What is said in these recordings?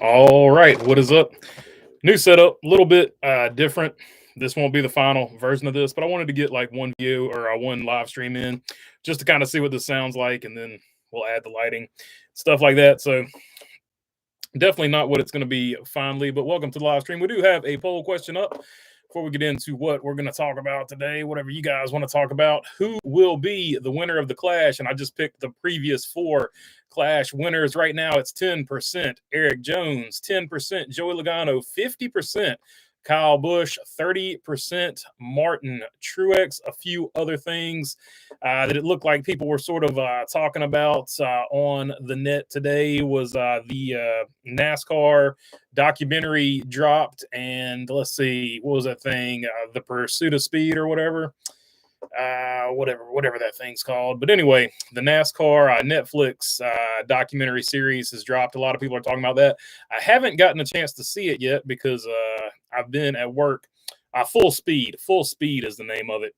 All right, what is up? New setup, a little bit different. This won't be the final version of this, but I wanted to get like one view or one live stream in just to kind of see what this sounds like, and then we'll add the lighting, stuff like that. So definitely not what it's going to be finally, but welcome to the live stream. We do have a poll question up before we get into what we're going to talk about today. Whatever you guys want to talk about, who will be the winner of the Clash? And I just picked the previous four Clash winners. Right now, it's 10% Eric Jones, 10% Joey Logano, 50% Kyle Busch, 30% Martin Truex, a few other things that it looked like people were sort of talking about on the net today was the NASCAR documentary dropped, and let's see, what was that thing? The Pursuit of Speed or whatever. Whatever that thing's called. But anyway, the NASCAR Netflix documentary series has dropped. A lot of people are talking about that. I haven't gotten a chance to see it yet because I've been at work. Full Speed. Full Speed is the name of it.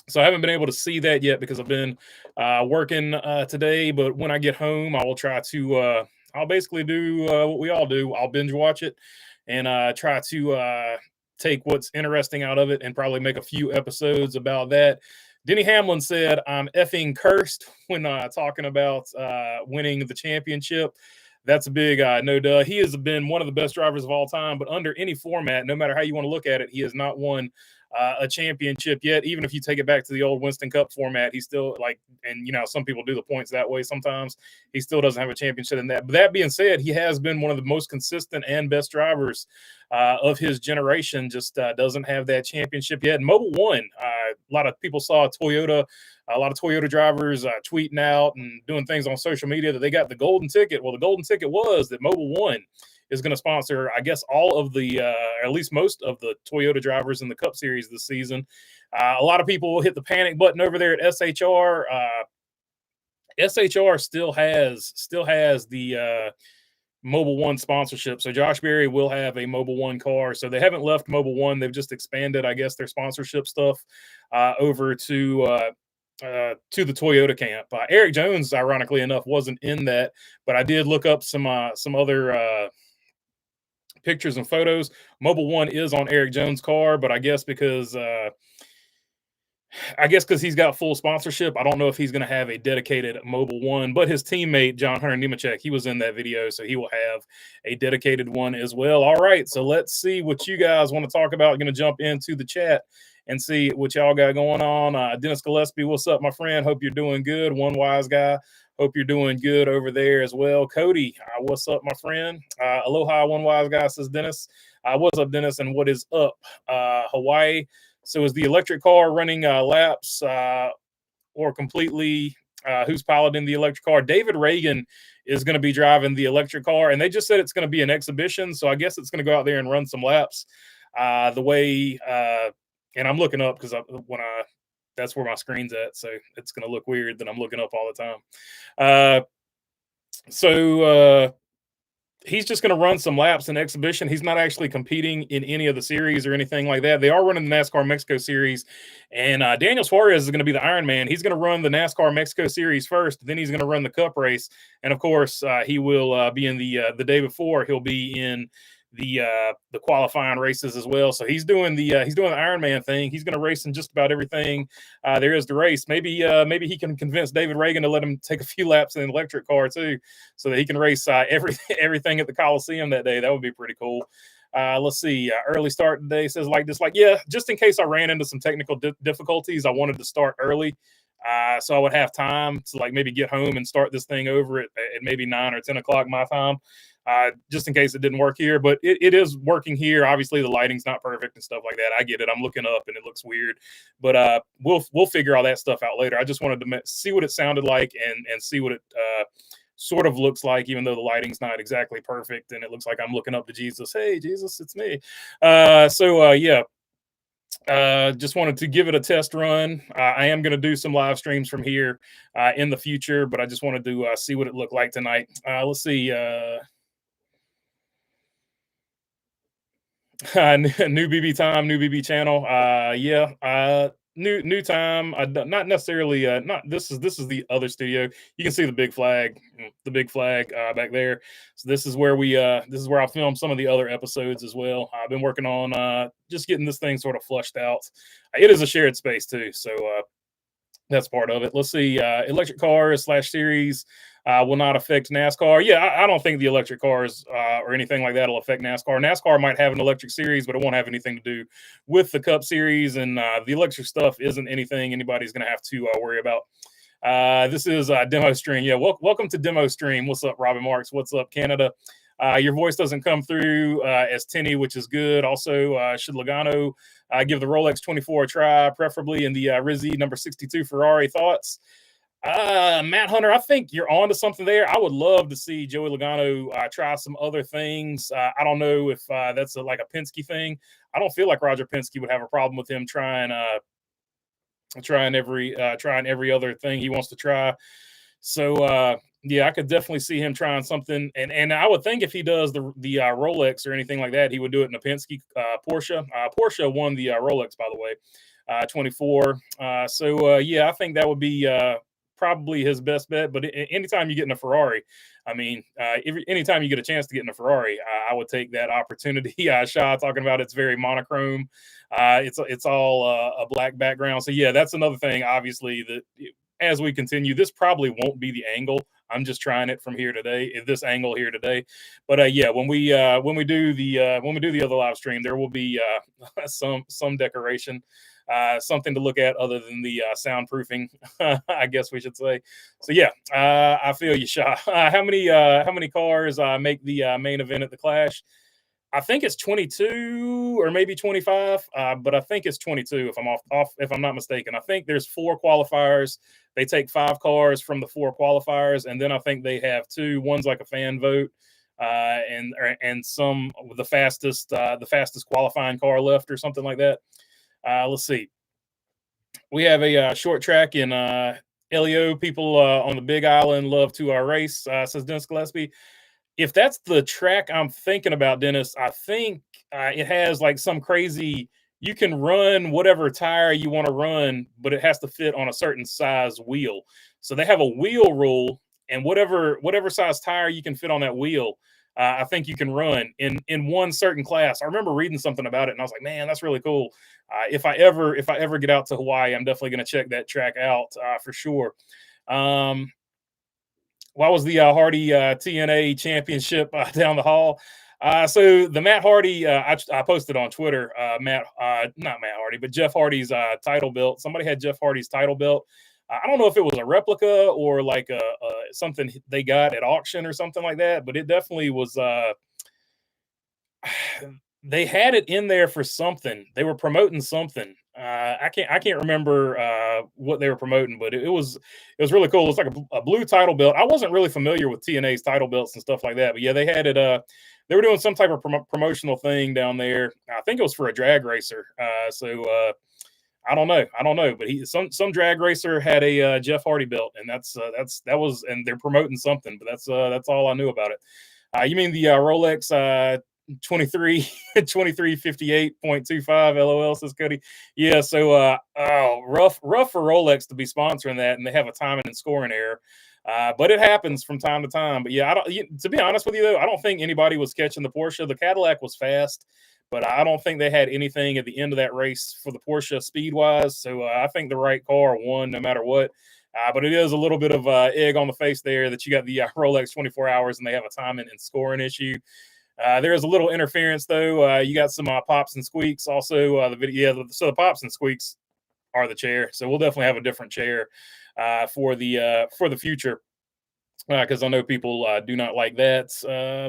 So I haven't been able to see that yet because I've been working today. But when I get home, I will try to. I'll basically do what we all do. I'll binge watch it and try to take what's interesting out of it and probably make a few episodes about that. Denny Hamlin said, "I'm effing cursed" when talking about winning the championship. That's a big no duh. He has been one of the best drivers of all time, but under any format, no matter how you want to look at it, he has not won a championship yet. Even if you take it back to the old Winston Cup format, he's still like, and some people do the points that way. Sometimes he still doesn't have a championship in that. But that being said, he has been one of the most consistent and best drivers of his generation. Just doesn't have that championship yet. And Mobil One, a lot of people saw Toyota. A lot of Toyota drivers tweeting out and doing things on social media that they got the golden ticket. Well, the golden ticket was that Mobil One is going to sponsor, I guess, all of the, at least most of the Toyota drivers in the Cup Series this season. A lot of people will hit the panic button over there at SHR. SHR still has the Mobil One sponsorship. So Josh Berry will have a Mobil One car. So they haven't left Mobil One. They've just expanded, I guess, their sponsorship stuff over to the Toyota camp. Eric Jones, ironically enough, wasn't in that, but I did look up some other pictures and photos. Mobil One is on Eric Jones' car, but I guess because he's got full sponsorship, I don't know if he's going to have a dedicated Mobil One. But his teammate John Hunter Nemechek, he was in that video, so he will have a dedicated one as well. All right, so let's see what you guys want to talk about. Going to jump into the chat and see what y'all got going on. Dennis Gillespie, what's up, my friend? Hope you're doing good. One Wise Guy, hope you're doing good over there as well. Cody, what's up, my friend? Aloha, One Wise Guy, says Dennis. What's up, Dennis, and what is up? Hawaii. So is the electric car running laps or completely? Who's piloting the electric car? David Reagan is going to be driving the electric car, and they just said it's going to be an exhibition. So I guess it's going to go out there and run some laps. The way, and I'm looking up because that's where my screen's at, so it's going to look weird that I'm looking up all the time. So he's just going to run some laps in exhibition. He's not actually competing in any of the series or anything like that. They are running the NASCAR Mexico Series, and Daniel Suarez is going to be the Iron Man. He's going to run the NASCAR Mexico Series first, then he's going to run the Cup race, and of course, he will be in the day before. He'll be in the qualifying races as well. So he's doing the Iron Man thing. He's going to race in just about everything there is to race. Maybe he can convince David Reagan to let him take a few laps in an electric car too, so that he can race everything at the Coliseum that day. That would be pretty cool. Let's see. Early start today, says like dislike. Yeah, just in case I ran into some technical difficulties, I wanted to start early. So I would have time to like maybe get home and start this thing over at maybe 9 or 10 o'clock my time. Just in case it didn't work here, but it is working here. Obviously, the lighting's not perfect and stuff like that. I get it. I'm looking up and it looks weird, but we'll figure all that stuff out later. I just wanted to see what it sounded like and see what it sort of looks like, even though the lighting's not exactly perfect and it looks like I'm looking up to Jesus. Hey, Jesus, it's me. Yeah. Just wanted to give it a test run. I am going to do some live streams from here in the future, but I just wanted to see what it looked like tonight. Let's see. New BB time, new BB channel. Yeah. new time. Not necessarily. Not this is the other studio. You can see the big flag back there. So this is where I filmed some of the other episodes as well. I've been working on just getting this thing sort of flushed out. It is a shared space too, so that's part of it. Let's see. Electric cars slash series will not affect NASCAR. Yeah, I don't think the electric cars or anything like that will affect NASCAR. NASCAR might have an electric series, but it won't have anything to do with the Cup Series. And the electric stuff isn't anything anybody's going to have to worry about. This is Demo Stream. Yeah, welcome to Demo Stream. What's up, Robin Marks? What's up, Canada? Your voice doesn't come through as tinny, which is good. Also, should Logano give the Rolex 24 a try, preferably in the Rizzi number 62 Ferrari? Thoughts? Matt Hunter, I think you're on to something there. I would love to see Joey Logano try some other things. I don't know if that's like a Penske thing. I don't feel like Roger Penske would have a problem with him trying every other thing he wants to try. So yeah, I could definitely see him trying something. And I would think if he does the Rolex or anything like that, he would do it in a Penske Porsche. Porsche won the Rolex, by the way, 24. Yeah, I think that would be probably his best bet. But anytime you get in a Ferrari, I mean, anytime you get a chance to get in a Ferrari, I would take that opportunity. Shaw talking about it's very monochrome. It's all a black background. So yeah, that's another thing. Obviously, that as we continue, this probably won't be the angle. I'm just trying it from here today, this angle here today. But yeah, when we do the other live stream, there will be some decoration. Something to look at other than the soundproofing, I guess we should say. So yeah, I feel you, Shaw. How many cars make the main event at the Clash? I think it's 22 or maybe 25, but I think it's 22 if if I'm not mistaken. I think there's 4 qualifiers. They take 5 cars from the 4 qualifiers, and then I think they have 2. One's like a fan vote, and some the fastest qualifying car left or something like that. Let's see. We have a short track in LEO. People on the Big Island love to race, says Dennis Gillespie. If that's the track I'm thinking about, Dennis, I think it has like some crazy. You can run whatever tire you want to run, but it has to fit on a certain size wheel. So they have a wheel rule, and whatever size tire you can fit on that wheel, I think you can run in one certain class. I remember reading something about it, and I was like, man, that's really cool. If I ever get out to Hawaii, I'm definitely going to check that track out for sure. Why was the Hardy TNA championship down the hall? So the Matt Hardy, I posted on Twitter, not Matt Hardy, but Jeff Hardy's title belt. Somebody had Jeff Hardy's title belt. I don't know if it was a replica or like something they got at auction or something like that, but it definitely was. They had it in there for something. They were promoting something. I can't remember what they were promoting, but it was really cool. It's like a blue title belt. I wasn't really familiar with TNA's title belts and stuff like that, but yeah, they had it. They were doing some type of promotional thing down there. I think it was for a drag racer. I don't know, but some drag racer had a Jeff Hardy belt, and and they're promoting something, but that's all I knew about it. You mean the Rolex 2358.25 LOL, says Cody. Yeah, so rough for Rolex to be sponsoring that, and they have a timing and scoring error. But it happens from time to time. But yeah, to be honest with you though, I don't think anybody was catching the Porsche. The Cadillac was fast, but I don't think they had anything at the end of that race for the Porsche speed wise. So I think the right car won no matter what. But it is a little bit of egg on the face there that you got the Rolex 24 hours and they have a timing and scoring issue. There is a little interference though. You got some pops and squeaks. Also, the video. Yeah, so the pops and squeaks are the chair. So we'll definitely have a different chair for the future because I know people do not like that.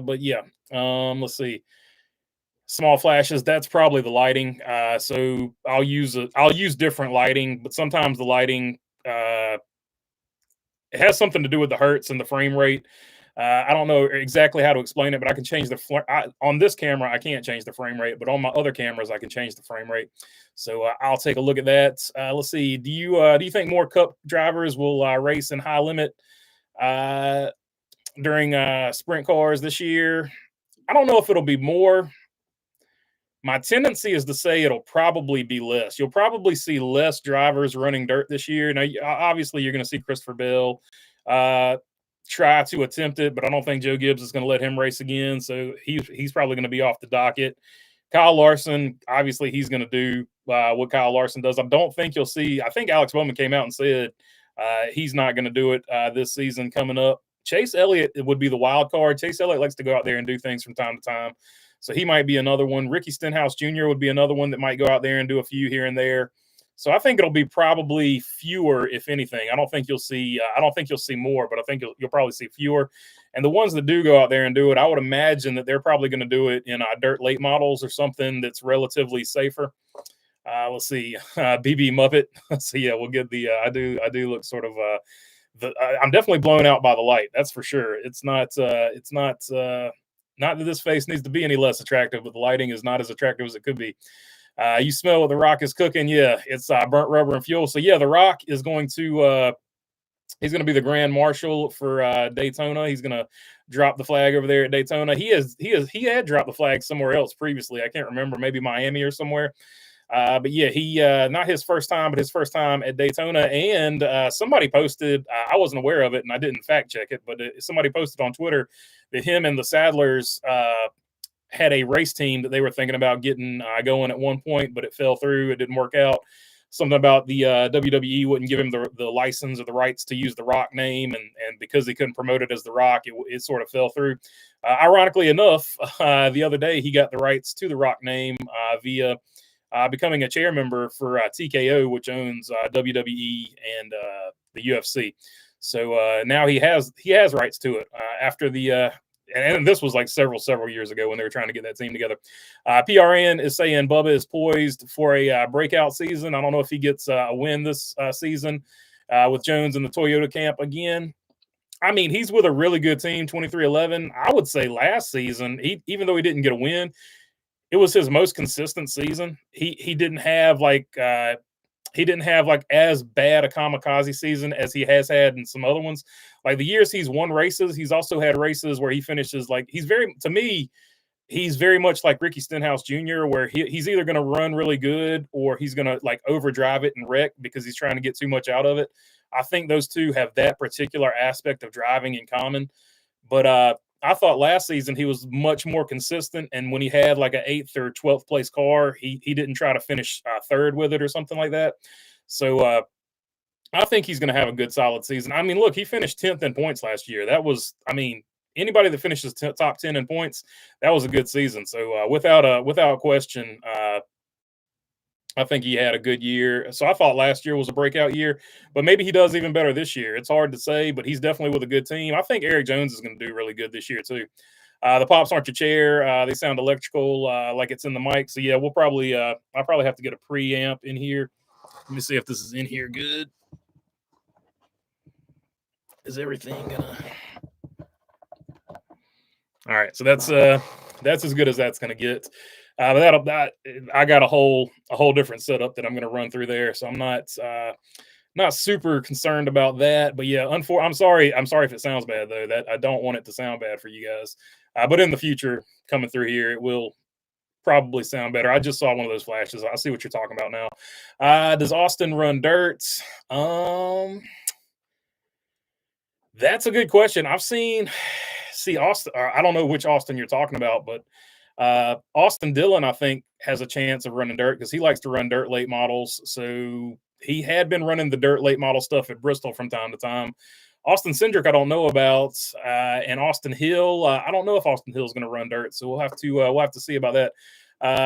But yeah, let's see. Small flashes. That's probably the lighting. So I'll use different lighting, but sometimes the lighting it has something to do with the hertz and the frame rate. I don't know exactly how to explain it, but I can change on this camera. I can't change the frame rate, but on my other cameras, I can change the frame rate. So I'll take a look at that. Let's see. Do you think more Cup drivers will race in high limit during sprint cars this year? I don't know if it'll be more. My tendency is to say it'll probably be less. You'll probably see less drivers running dirt this year. Now, obviously, you're going to see Christopher Bell uh, try to attempt it, but I don't think Joe Gibbs is going to let him race again. So he's probably going to be off the docket. Kyle Larson, obviously, he's going to do what Kyle Larson does. I don't think you'll see. I think Alex Bowman came out and said he's not going to do it this season coming up. Chase Elliott would be the wild card. Chase Elliott likes to go out there and do things from time to time. So he might be another one. Ricky Stenhouse Jr. would be another one that might go out there and do a few here and there. So I think it'll be probably fewer, if anything. I don't think you'll see. I don't think you'll see more, but I think you'll probably see fewer. And the ones that do go out there and do it, I would imagine that they're probably going to do it in dirt late models or something that's relatively safer. Let's see, BB Muppet. So yeah, we'll get the. I do look sort of. I'm definitely blown out by the light. That's for sure. It's not. Not that this face needs to be any less attractive, but the lighting is not as attractive as it could be. You smell what The Rock is cooking. Yeah, it's burnt rubber and fuel. So yeah, The Rock is going to he's going to be the grand marshal for Daytona. He's going to drop the flag over there at Daytona. He had dropped the flag somewhere else previously. I can't remember, maybe Miami or somewhere. But yeah, he not his first time, but his first time at Daytona. And somebody posted, I wasn't aware of it, and I didn't fact check it, but somebody posted on Twitter that him and the Sadlers had a race team that they were thinking about getting going at one point, but it fell through. It didn't work out. Something about the WWE wouldn't give him the license or the rights to use the Rock name, and because he couldn't promote it as the Rock, it sort of fell through. Ironically enough, the other day he got the rights to the Rock name via becoming a chair member for TKO, which owns WWE and the UFC. So now he has rights to it after the. And this was like several years ago when they were trying to get that team together. PRN is saying Bubba is poised for a breakout season. I don't know if he gets a win this season with Jones in the Toyota camp again. I mean, he's with a really good team, 23-11. I would say last season, even though he didn't get a win, it was his most consistent season. He didn't have like as bad a kamikaze season as he has had in some other ones. Like the years he's won races, he's also had races where he finishes like he's very much like Ricky Stenhouse Jr., where he's either going to run really good or he's going to like overdrive it and wreck because he's trying to get too much out of it. I think those two have that particular aspect of driving in common. But I thought last season he was much more consistent, and when he had like an 8th or 12th place car, he didn't try to finish third with it or something like that. So I think he's going to have a good, solid season. I mean, look, he finished 10th in points last year. That was, I mean, anybody that finishes top 10 in points, that was a good season. So without question, I think he had a good year. So I thought last year was a breakout year, but maybe he does even better this year. It's hard to say, but he's definitely with a good team. I think Eric Jones is going to do really good this year too. The pops aren't your chair. They sound electrical, like it's in the mic. So yeah, I'll probably have to get a preamp in here. Let me see if this is in here good. Is everything gonna? All right, so that's as good as that's gonna get. But I got a whole different setup that I'm going to run through there, so I'm not super concerned about that. But yeah, I'm sorry if it sounds bad though. That I don't want it to sound bad for you guys. But in the future, coming through here, it will probably sound better. I just saw one of those flashes. I see what you're talking about now. Does Austin run dirt? That's a good question. I've seen Austin. I don't know which Austin you're talking about, but Austin Dillon, I think, has a chance of running dirt because he likes to run dirt late models. So he had been running the dirt late model stuff at Bristol from time to time. Austin Cindric, I don't know about, and Austin Hill. I don't know if Austin Hill is going to run dirt, so we'll have to see about that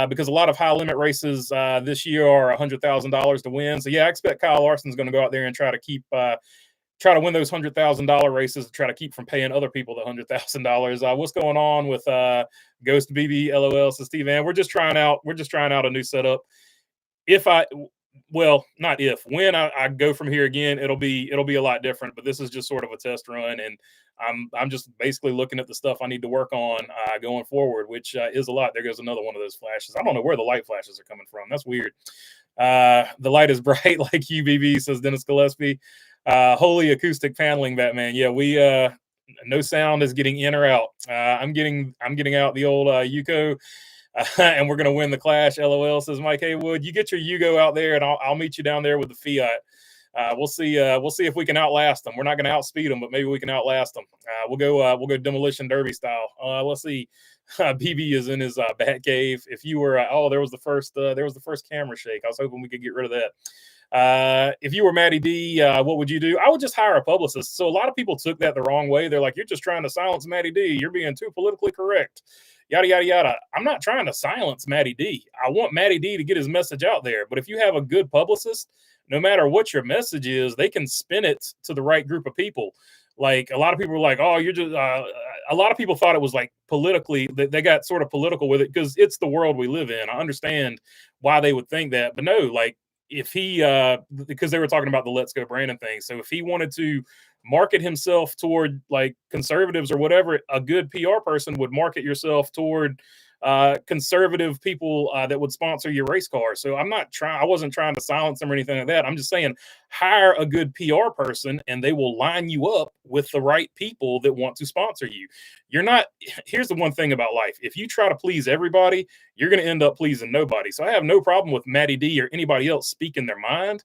because a lot of high limit races this year are $100,000 to win. So yeah, I expect Kyle Larson's going to go out there and try to win those $100,000 races, try to keep from paying other people the $100,000. What's going on with Ghost BB LOL? Says Steve Ann. We're just trying out a new setup. When I go from here again, it'll be a lot different. But this is just sort of a test run, and I'm just basically looking at the stuff I need to work on going forward, which is a lot. There goes another one of those flashes. I don't know where the light flashes are coming from. That's weird. The light is bright like UBB, says Dennis Gillespie. Holy acoustic paneling, Batman. Yeah, we no sound is getting in or out. I'm getting out the old Yuko and we're going to win the Clash. LOL, says Mike Haywood. You get your Yugo out there, and I'll meet you down there with the Fiat. We'll see. We'll see if we can outlast them. We're not going to outspeed them, but maybe we can outlast them. We'll go demolition derby style. Let's see. BB is in his bat cave. If you were, there was the first camera shake. I was hoping we could get rid of that. If you were Matty D, what would you do? I would just hire a publicist. So a lot of people took that the wrong way. They're like, you're just trying to silence Matty D. You're being too politically correct. Yada, yada, yada. I'm not trying to silence Matty D. I want Matty D to get his message out there. But if you have a good publicist, no matter what your message is, they can spin it to the right group of people. Like a lot of people were like, oh, you're just, a lot of people thought it was like politically, they got sort of political with it because it's the world we live in. I understand why they would think that, but no, like if he, because they were talking about the Let's Go Brandon thing. So if he wanted to market himself toward like conservatives or whatever, a good PR person would market yourself toward conservative people that would sponsor your race car. So I wasn't trying to silence them or anything like that. I'm just saying hire a good PR person and they will line you up with the right people that want to sponsor you. Here's the one thing about life. If you try to please everybody, you're going to end up pleasing nobody. So I have no problem with Matty D or anybody else speaking their mind.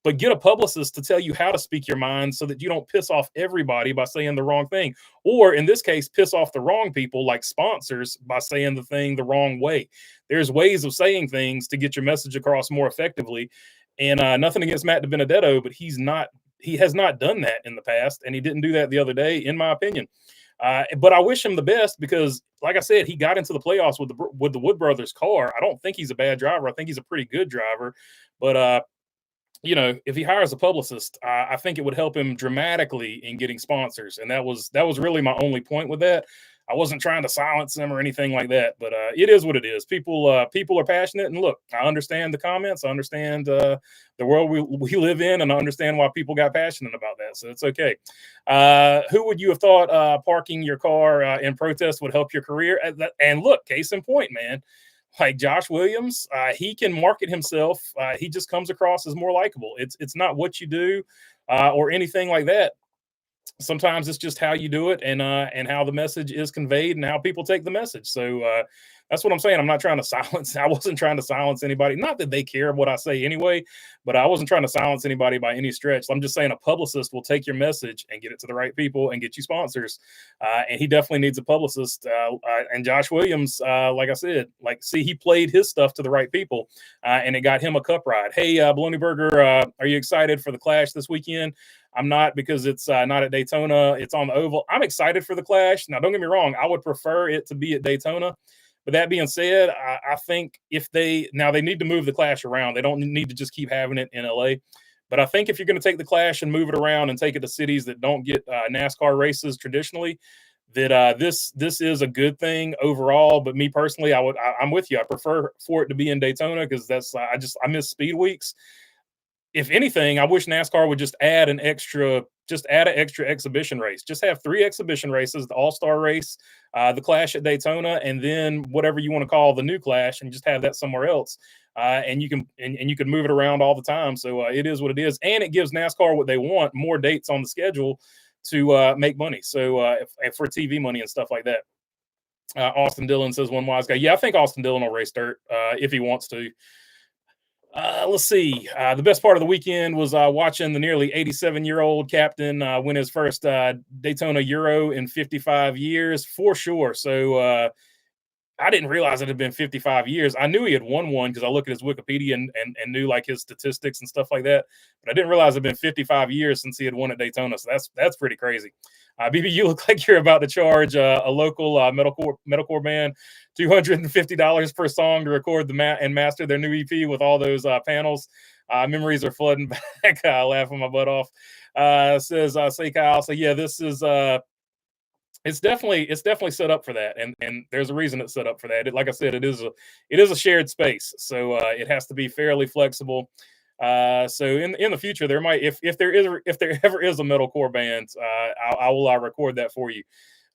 But get a publicist to tell you how to speak your mind so that you don't piss off everybody by saying the wrong thing. Or in this case, piss off the wrong people like sponsors by saying the thing the wrong way. There's ways of saying things to get your message across more effectively. And nothing against Matt DiBenedetto, but he has not done that in the past. And he didn't do that the other day, in my opinion. But I wish him the best because, like I said, he got into the playoffs with the Wood Brothers car. I don't think he's a bad driver. I think he's a pretty good driver. But if he hires a publicist, I think it would help him dramatically in getting sponsors. And that was really my only point with that. I wasn't trying to silence them or anything like that, but it is what it is. People are passionate, and look, I understand the comments. I understand the world we live in, and I understand why people got passionate about that. So it's okay. Who would you have thought parking your car in protest would help your career? And look, case in point, man. Like Josh Williams, he can market himself. He just comes across as more likable. It's not what you do or anything like that. Sometimes it's just how you do it and how the message is conveyed and how people take the message. So that's what I'm saying. I'm not trying to silence. I wasn't trying to silence anybody. Not that they care what I say anyway, but I wasn't trying to silence anybody by any stretch. I'm just saying a publicist will take your message and get it to the right people and get you sponsors. And he definitely needs a publicist. And Josh Williams, like I said, he played his stuff to the right people and it got him a cup ride. Hey, Bologna Burger, are you excited for the Clash this weekend? I'm not, because it's not at Daytona. It's on the Oval. I'm excited for the Clash. Now, don't get me wrong. I would prefer it to be at Daytona. But that being said, I think they need to move the Clash around. They don't need to just keep having it in LA. But I think if you're going to take the Clash and move it around and take it to cities that don't get NASCAR races traditionally, that this is a good thing overall. But me personally, I'm with you. I prefer for it to be in Daytona because I miss speed weeks. If anything, I wish NASCAR would just add an extra exhibition race. Just have 3 exhibition races: the All-Star race, the Clash at Daytona, and then whatever you want to call the new Clash, and just have that somewhere else. And you can move it around all the time. So it is what it is, and it gives NASCAR what they want: more dates on the schedule to make money. So for TV money and stuff like that. Austin Dillon says, one wise guy. Yeah, I think Austin Dillon will race dirt if he wants to. Let's see. The best part of the weekend was watching the nearly 87-year-old captain win his first Daytona Euro in 55 years, for sure. So I didn't realize it had been 55 years. I knew he had won one because I looked at his Wikipedia and knew like his statistics and stuff like that. But I didn't realize it had been 55 years since he had won at Daytona. So that's pretty crazy. BB, you look like you're about to charge a local metalcore band $250 per song to record and master their new EP with all those panels. Memories are flooding back. Laughing my butt off. Says say Kyle. So yeah, this is it's definitely set up for that, and there's a reason it's set up for that. Like I said, it is a shared space, so it has to be fairly flexible. So in the future, there might, if there ever is a metalcore band, I will record that for you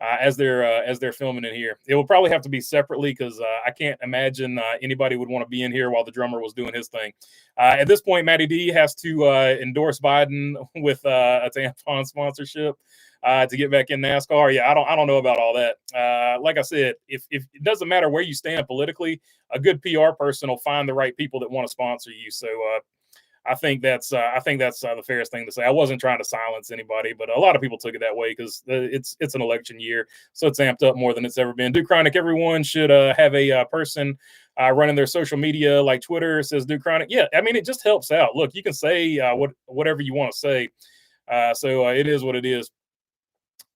as they're filming in here. It will probably have to be separately because I can't imagine anybody would want to be in here while the drummer was doing his thing. At this point, Matty D has to endorse Biden with a tampon sponsorship. to get back in NASCAR. Yeah, I don't know about all that. Like I said, if it doesn't matter where you stand politically, a good PR person will find the right people that want to sponsor you. So I think that's the fairest thing to say. I wasn't trying to silence anybody, but a lot of people took it that way because it's an election year, so it's amped up more than it's ever been. Duke Chronic, everyone should have a person running their social media like Twitter, says Duke Chronic. Yeah, I mean, it just helps out. Look, you can say whatever you want to say. So it is what it is.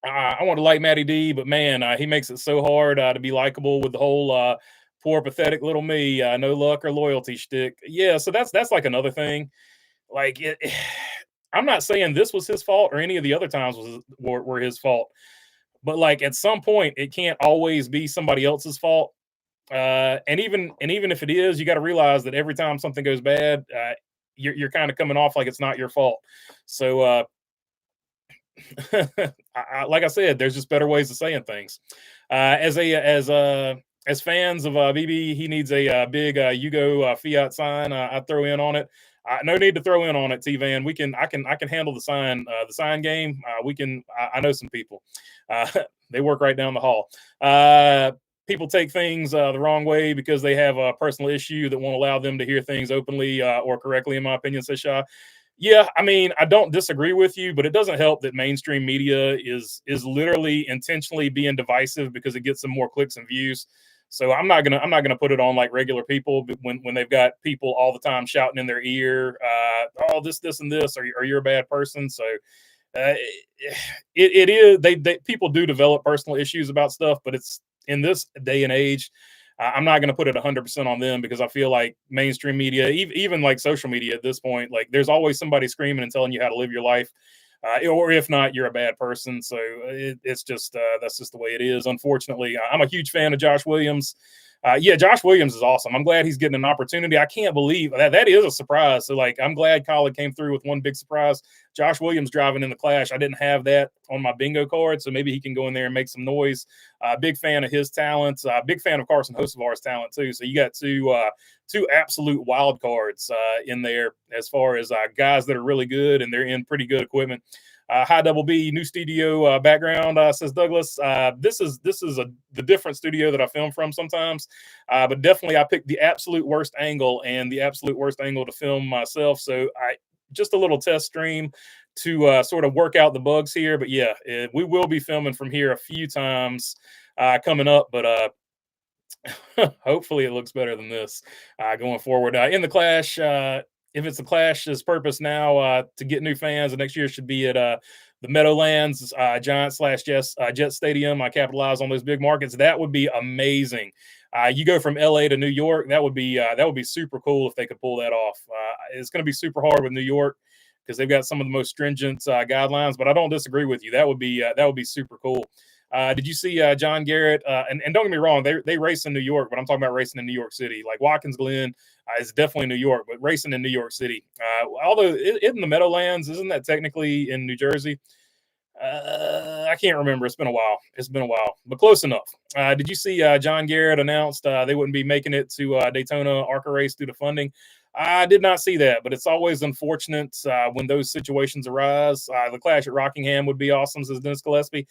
I want to like Matty D, but man, he makes it so hard to be likable with the whole poor, pathetic little me, no luck or loyalty shtick. Yeah, so that's like another thing. Like it, I'm not saying this was his fault or any of the other times were his fault, but like at some point, it can't always be somebody else's fault. And even if it is, you got to realize that every time something goes bad, you're kind of coming off like it's not your fault. So like I said, there's just better ways of saying things. As fans of BB, he needs a big Yugo Fiat sign. I throw in on it. No need to throw in on it, T Van. I can handle the sign game. I know some people. They work right down the hall. People take things the wrong way because they have a personal issue that won't allow them to hear things openly or correctly, in my opinion, says Shaw. Yeah, I mean, I don't disagree with you, but it doesn't help that mainstream media is literally intentionally being divisive because it gets them more clicks and views. So I'm not gonna put it on like regular people when they've got people all the time shouting in their ear, oh this and this, or you're a bad person. So it is they people do develop personal issues about stuff, but it's in this day and age. I'm not going to put it 100% on them because I feel like mainstream media, even like social media at this point, like there's always somebody screaming and telling you how to live your life. Or if not, you're a bad person. So it's just that's just the way it is. Unfortunately, I'm a huge fan of Josh Williams. Yeah, Josh Williams is awesome. I'm glad he's getting an opportunity. I can't believe that is a surprise. So like, I'm glad Colin came through with one big surprise. Josh Williams driving in the Clash. I didn't have that on my bingo card, so maybe he can go in there and make some noise. Big fan of his talents. Big fan of Carson Hocevar's talent too. So you got two absolute wild cards in there as far as guys that are really good and they're in pretty good equipment. High Double B, new studio background, says Douglas. This is the different studio that I film from sometimes, but definitely I picked the absolute worst angle and the absolute worst angle to film myself. So just a little test stream to sort of work out the bugs here. But yeah, we will be filming from here a few times coming up, but hopefully it looks better than this going forward. In the Clash, if it's the Clash's purpose now to get new fans, the next year should be at the Meadowlands Giant/Jet Stadium. I capitalize on those big markets. That would be amazing. You go from LA to New York. That would be super cool if they could pull that off. It's going to be super hard with New York because they've got some of the most stringent guidelines. But I don't disagree with you. That would be super cool. Did you see John Garrett? And don't get me wrong, they race in New York, but I'm talking about racing in New York City. Like Watkins Glen is definitely New York, but racing in New York City. Although in the Meadowlands, isn't that technically in New Jersey? I can't remember. It's been a while, but close enough. Did you see John Garrett announced they wouldn't be making it to Daytona ARCA race due to funding? I did not see that, but it's always unfortunate when those situations arise. The Clash at Rockingham would be awesome, says Dennis Gillespie.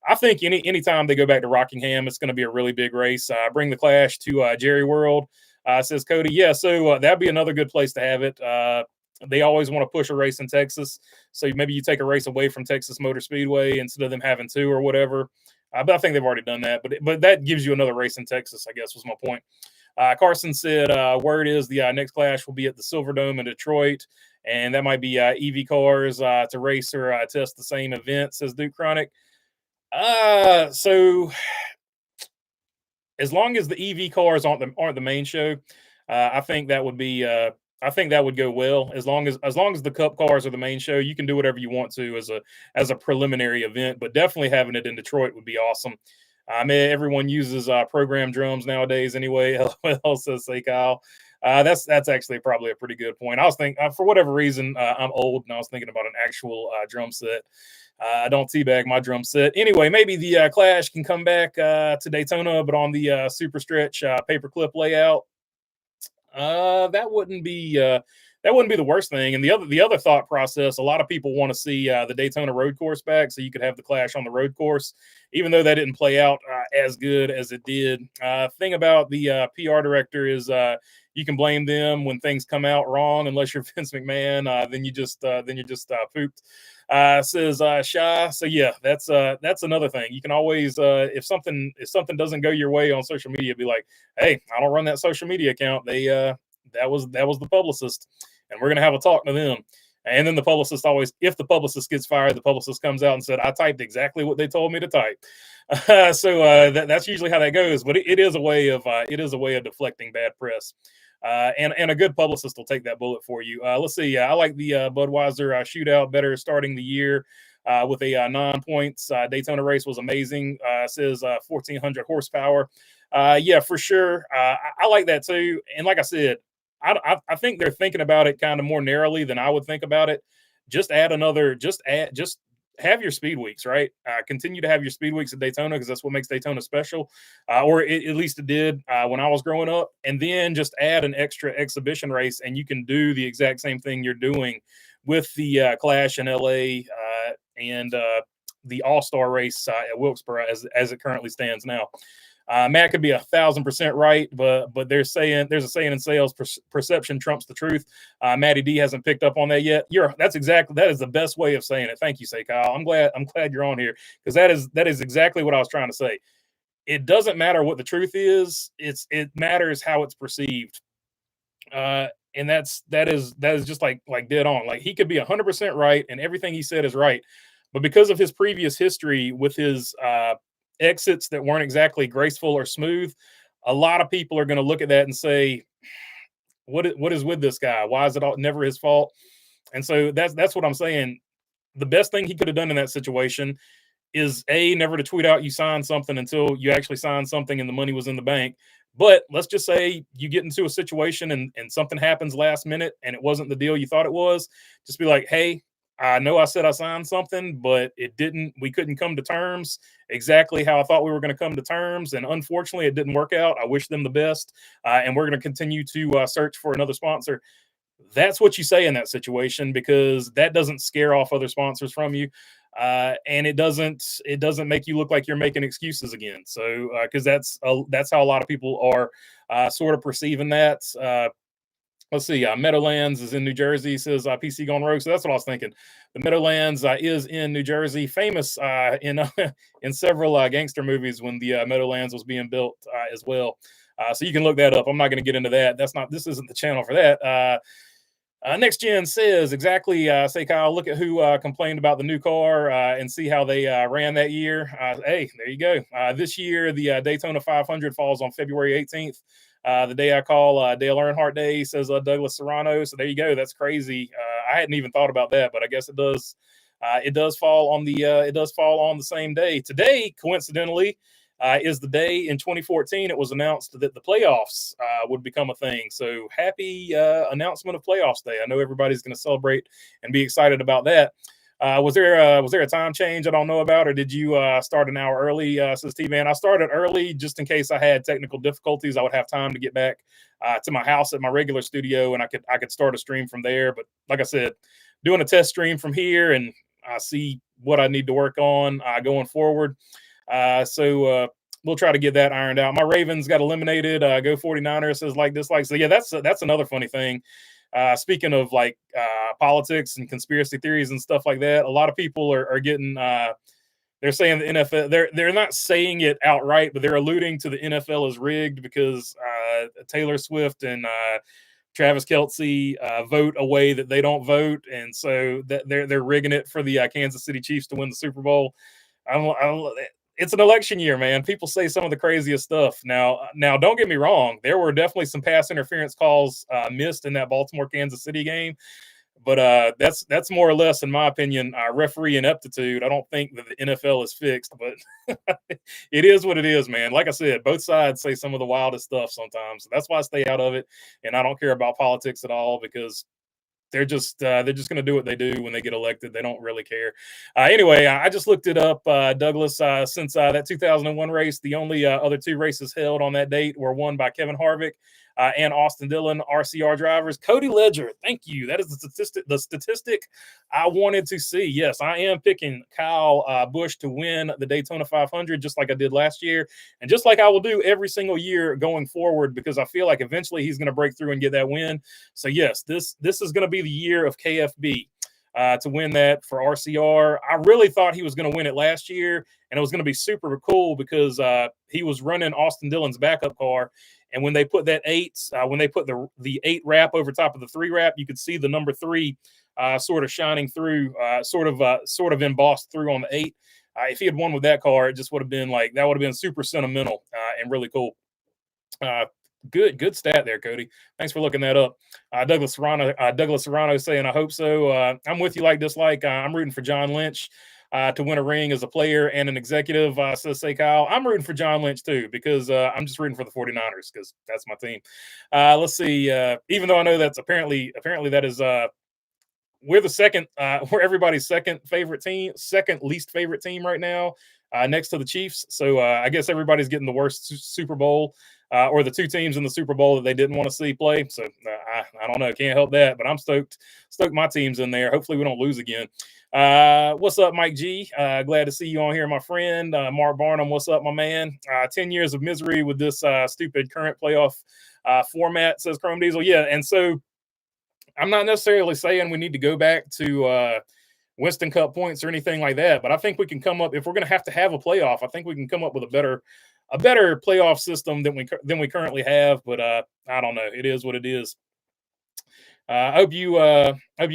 I think anytime they go back to Rockingham, it's going to be a really big race. Bring the Clash to Jerry World, says Cody. Yeah, so that'd be another good place to have it. They always want to push a race in Texas, so maybe you take a race away from Texas Motor Speedway instead of them having two or whatever. But I think they've already done that. But that gives you another race in Texas, I guess, was my point. Carson said, word is the next Clash will be at the Silverdome in Detroit, and that might be EV cars to race or test the same event, says Duke Chronic. So as long as the EV cars aren't the main show, I think that would be I think that would go well. As long as the Cup cars are the main show, you can do whatever you want to as a preliminary event. But definitely having it in Detroit would be awesome. I mean, everyone uses program drums nowadays anyway. LOL says say Kyle. That's actually probably a pretty good point. I was thinking for whatever reason I'm old and I was thinking about an actual drum set. I don't teabag my drum set. Anyway, maybe the Clash can come back to Daytona, but on the super stretch paperclip layout. That wouldn't be that wouldn't be the worst thing. And the other thought process, a lot of people want to see the Daytona road course back, so you could have the Clash on the road course, even though that didn't play out as good as it did. Thing about the PR director is you can blame them when things come out wrong, unless you're Vince McMahon. Then you're just pooped. Says Shy. So yeah, that's another thing. You can always if something doesn't go your way on social media, be like, hey, I don't run that social media account. They that was the publicist, and we're gonna have a talk to them. And then the publicist always, if the publicist gets fired, the publicist comes out and said, I typed exactly what they told me to type. That's usually how that goes. But it is a way of deflecting bad press. And a good publicist will take that bullet for you. Let's see. I like the Budweiser shootout better starting the year with a 9 points. Daytona race was amazing. Says 1,400 horsepower. Yeah, for sure. I like that too. And like I said, I think they're thinking about it kind of more narrowly than I would think about it. Just have your speed weeks, right? Continue to have your speed weeks at Daytona because that's what makes Daytona special, or at least it did when I was growing up. And then just add an extra exhibition race, and you can do the exact same thing you're doing with the Clash in LA and the All-Star race at Wilkesboro as it currently stands now. Matt could be 1,000% right, but there's a saying in sales: perception trumps the truth. Matty D hasn't picked up on that yet. That is the best way of saying it. Thank you, Say Kyle. I'm glad you're on here, because that is exactly what I was trying to say. It doesn't matter what the truth is; it matters how it's perceived. And that is just like dead on. Like, he could be 100% right, and everything he said is right, but because of his previous history with his exits that weren't exactly graceful or smooth, a lot of people are going to look at that and say, what is with this guy? Why is it never his fault? And so that's what I'm saying. The best thing he could have done in that situation is never to tweet out you signed something until you actually signed something and the money was in the bank. But let's just say you get into a situation and something happens last minute and it wasn't the deal you thought it was. Just be like, hey, I know I said I signed something, but we couldn't come to terms exactly how I thought we were going to come to terms. And unfortunately, it didn't work out. I wish them the best. And we're going to continue to search for another sponsor. That's what you say in that situation, because that doesn't scare off other sponsors from you. And it doesn't make you look like you're making excuses again. So, because that's how a lot of people are sort of perceiving that. Let's see. Meadowlands is in New Jersey, says PC Gone Rogue. So that's what I was thinking. The Meadowlands is in New Jersey, famous in several gangster movies when the Meadowlands was being built as well. So you can look that up. I'm not going to get into that. This isn't the channel for that. Next Gen says exactly. Say, Kyle, look at who complained about the new car and see how they ran that year. Hey, there you go. This year, the Daytona 500 falls on February 18th. The day I call Dale Earnhardt Day, says Douglas Serrano. So there you go. That's crazy. I hadn't even thought about that, but I guess it does. It does fall on the same day. Today, coincidentally, is the day in 2014 it was announced that the playoffs would become a thing. So happy announcement of playoffs day. I know everybody's going to celebrate and be excited about that. Was there a time change I don't know about, or did you start an hour early? Says T-Man. I started early just in case I had technical difficulties. I would have time to get back to my house at my regular studio, and I could start a stream from there. But like I said, doing a test stream from here, and I see what I need to work on going forward. So we'll try to get that ironed out. My Ravens got eliminated. Go 49ers, says like dislike. So yeah, that's another funny thing. Speaking of like politics and conspiracy theories and stuff like that, a lot of people are getting they're saying the NFL, they're not saying it outright, but they're alluding to the NFL is rigged because Taylor Swift and Travis Kelce vote a way that they don't vote, and so that they're rigging it for the Kansas City Chiefs to win the Super Bowl. It's an election year, man. People say some of the craziest stuff. Now, don't get me wrong. There were definitely some pass interference calls missed in that Baltimore-Kansas City game. But that's more or less, in my opinion, referee ineptitude. I don't think that the NFL is fixed, but it is what it is, man. Like I said, both sides say some of the wildest stuff sometimes. So that's why I stay out of it, and I don't care about politics at all, because they're just going to do what they do when they get elected. They don't really care. Anyway, I just looked it up, Douglas. Since that 2001 race, the only other two races held on that date were won by Kevin Harvick. and Austin Dillon RCR drivers. Cody Ledger, thank you. That is the statistic I wanted to see. Yes, I am picking Kyle Busch to win the Daytona 500, just like I did last year, and just like I will do every single year going forward, because I feel like eventually he's going to break through and get that win. So yes, this is going to be the year of KFB. To win that for RCR. I really thought he was going to win it last year, and it was going to be super cool because he was running Austin Dillon's backup car. And when they put that when they put the 8 wrap over top of the 3 wrap, you could see the number 3 sort of shining through, sort of embossed through on the 8. If he had won with that car, it just would have been like, that would have been super sentimental and really cool. Good stat there, Cody. Thanks for looking that up. Douglas Serrano saying, I hope so. I'm with you like dislike. I'm rooting for John Lynch to win a ring as a player and an executive. Says Say Kyle. I'm rooting for John Lynch too, because I'm just rooting for the 49ers because that's my team. Let's see. Even though I know that's apparently that is we're the second, we're everybody's second least favorite team right now, next to the Chiefs. So I guess everybody's getting the worst Super Bowl, or the 2 teams in the Super Bowl that they didn't want to see play. So I don't know, can't help that, but I'm stoked my team's in there. Hopefully we don't lose again. What's up, Mike G? Glad to see you on here, my friend. Mark Barnum, what's up, my man? 10 years of misery with this stupid current playoff format, says Chrome Diesel. Yeah, and so I'm not necessarily saying we need to go back to Winston Cup points or anything like that, but I think we can come up, if we're going to have a playoff, I think we can come up with a better playoff system than we currently have. But I don't know. It is what it is. I hope you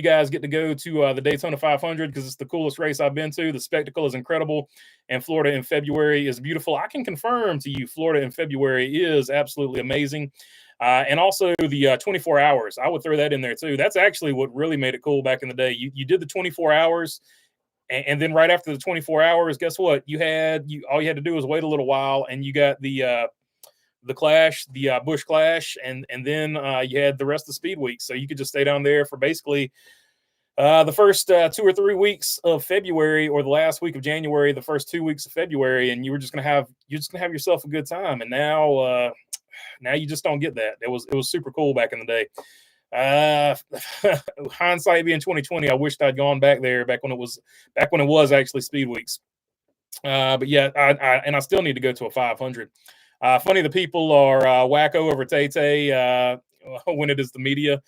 guys get to go to the Daytona 500 because it's the coolest race I've been to. The spectacle is incredible, and Florida in February is beautiful. I can confirm to you, Florida in February is absolutely amazing. And also the 24 hours. I would throw that in there too. That's actually what really made it cool back in the day. You did the 24 hours, and then right after the 24 hours, guess what? All you had to do was wait a little while, and you got the Clash, the Busch Clash, and then you had the rest of the Speed Week. So you could just stay down there for basically the first 2 or 3 weeks of February, or the last week of January, the first 2 weeks of February, and you're just gonna have yourself a good time. And now you just don't get that. It was super cool back in the day. Hindsight being 2020, I wished I'd gone back there back when it was actually Speed Weeks. But yeah, I still need to go to a 500. Funny, the people are wacko over Tay when it is the media.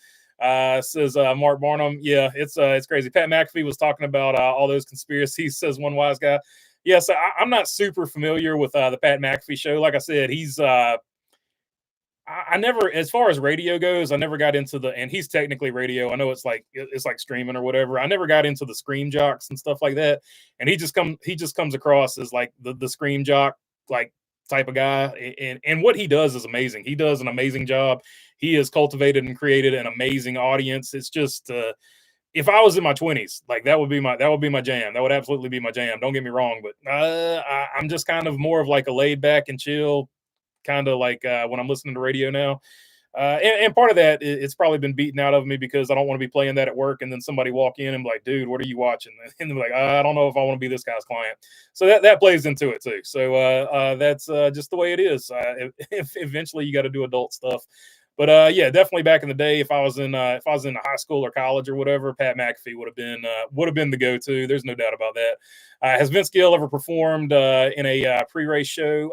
Says Mark Barnum. Yeah, it's crazy. Pat McAfee was talking about all those conspiracies, says one wise guy. Yes, I'm not super familiar with the Pat McAfee show. Like I said, he's I never, as far as radio goes, I never got into and he's technically radio. I know it's like streaming or whatever. I never got into the scream jocks and stuff like that. And he just comes across as like the scream jock like type of guy. And what he does is amazing. He does an amazing job. He has cultivated and created an amazing audience. It's just if I was in my 20s, like that would be my jam. That would absolutely be my jam. Don't get me wrong, but I'm just kind of more of like a laid back and chill kind of like when I'm listening to radio now. And part of that, it's probably been beaten out of me because I don't want to be playing that at work and then somebody walk in and be like, dude, what are you watching? And they're like, I don't know if I want to be this guy's client. So that plays into it too. So that's just the way it is. If eventually you got to do adult stuff. But yeah, definitely back in the day, if I was in high school or college or whatever, Pat McAfee would have been the go-to. There's no doubt about that. Has Vince Gill ever performed in a pre-race show?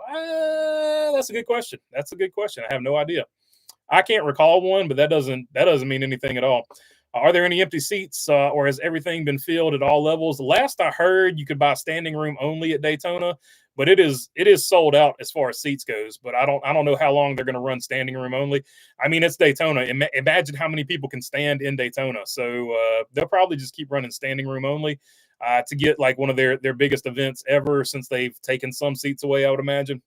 That's a good question. I have no idea. I can't recall one, but that doesn't mean anything at all. Are there any empty seats, or has everything been filled at all levels? The last I heard, you could buy standing room only at Daytona, but it is sold out as far as seats goes. But I don't know how long they're going to run standing room only. I mean, it's Daytona. Imagine how many people can stand in Daytona. So they'll probably just keep running standing room only to get like one of their biggest events ever, since they've taken some seats away, I would imagine.